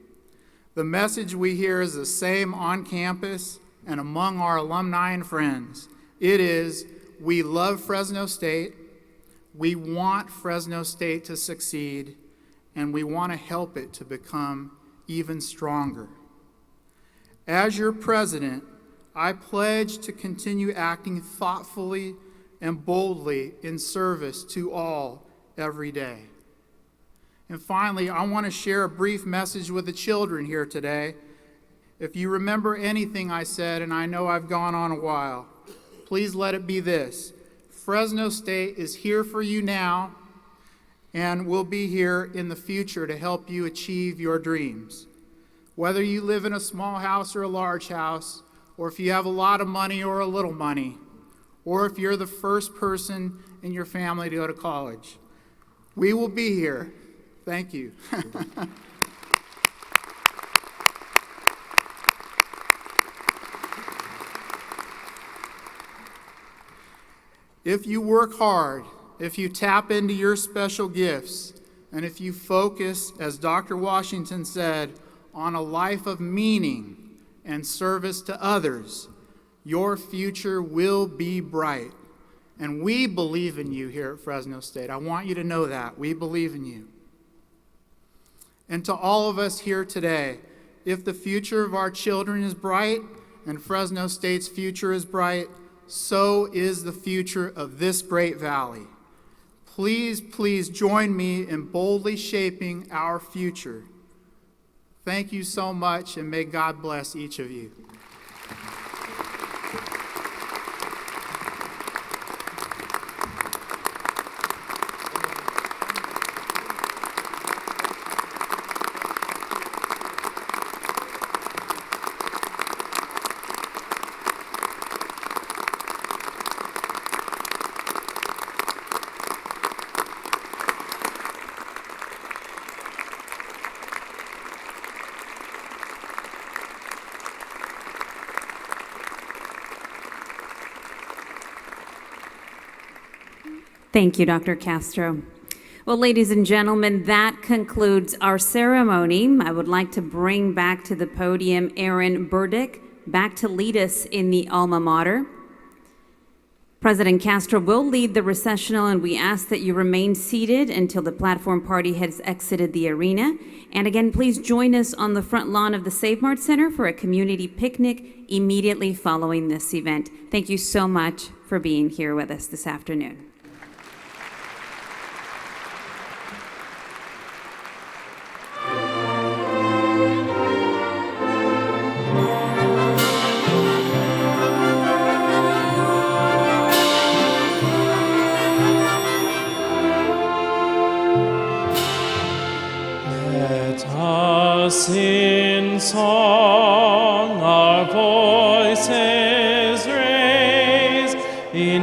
The message we hear is the same on campus and among our alumni and friends. It is, we love Fresno State, we want Fresno State to succeed, and we want to help it to become even stronger. As your president, I pledge to continue acting thoughtfully and boldly in service to all every day. And finally, I want to share a brief message with the children here today. If you remember anything I said, and I know I've gone on a while, please let it be this. Fresno State is here for you now and will be here in the future to help you achieve your dreams. Whether you live in a small house or a large house, or if you have a lot of money or a little money, or if you're the first person in your family to go to college, we will be here. Thank you. If you work hard, if you tap into your special gifts, and if you focus, as Dr. Washington said, on a life of meaning and service to others, your future will be bright. And we believe in you here at Fresno State. I want you to know that. We believe in you. And to all of us here today, if the future of our children is bright and Fresno State's future is bright, so is the future of this great valley. Please, please join me in boldly shaping our future. Thank you so much, and may God bless each of you. Thank you, Dr. Castro. Well, ladies and gentlemen, that concludes our ceremony. I would like to bring back to the podium Aaron Burdick, back to lead us in the alma mater. President Castro will lead the recessional, and we ask that you remain seated until the platform party has exited the arena. And again, please join us on the front lawn of the Save Mart Center for a community picnic immediately following this event. Thank you so much for being here with us this afternoon. In song our voices raise in